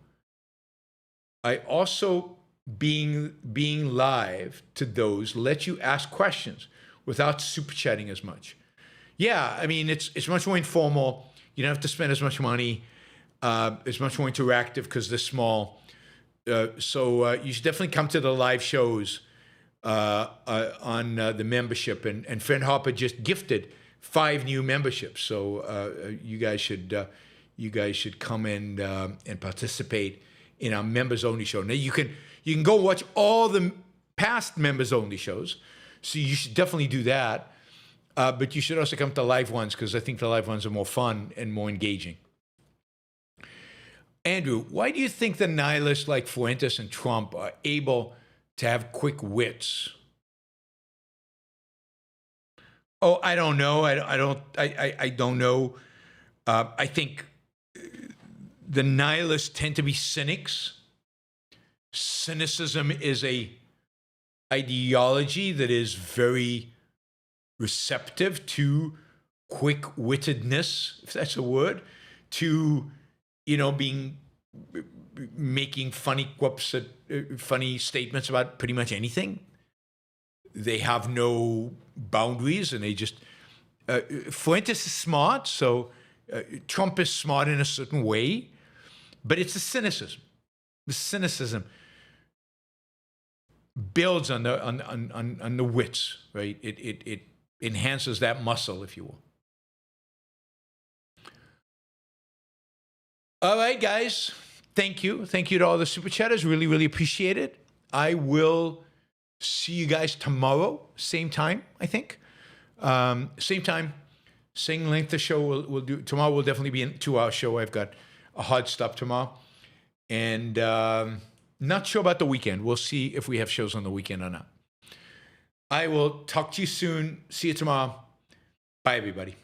S2: I also, being live to those, let you ask questions without super chatting as much. Yeah, I mean, it's much more informal. You don't have to spend as much money. It's much more interactive because they're small. So you should definitely come to the live shows on the membership. And Finn Harper just gifted 5 new memberships. So you guys should come and participate in our members-only show. Now you can go watch all the past members-only shows, so you should definitely do that. But you should also come to live ones because I think the live ones are more fun and more engaging. Andrew, why do you think the nihilists like Fuentes and Trump are able to have quick wits? Oh, I don't know. I don't know. I think the nihilists tend to be cynics. Cynicism is a ideology that is very receptive to quick-wittedness, if that's a word, to making funny quips, funny statements about pretty much anything. They have no boundaries, and they just. Fuentes is smart, so Trump is smart in a certain way, but it's the cynicism. The cynicism builds on the wits, right? It enhances that muscle, if you will. All right, guys. Thank you. Thank you to all the super chatters. Really, really appreciate it. I will see you guys tomorrow, same time, I think. Same time, same length of show. We'll do tomorrow. Will definitely be a 2-hour show. I've got a hard stop tomorrow, and not sure about the weekend. We'll see if we have shows on the weekend or not. I will talk to you soon. See you tomorrow. Bye, everybody.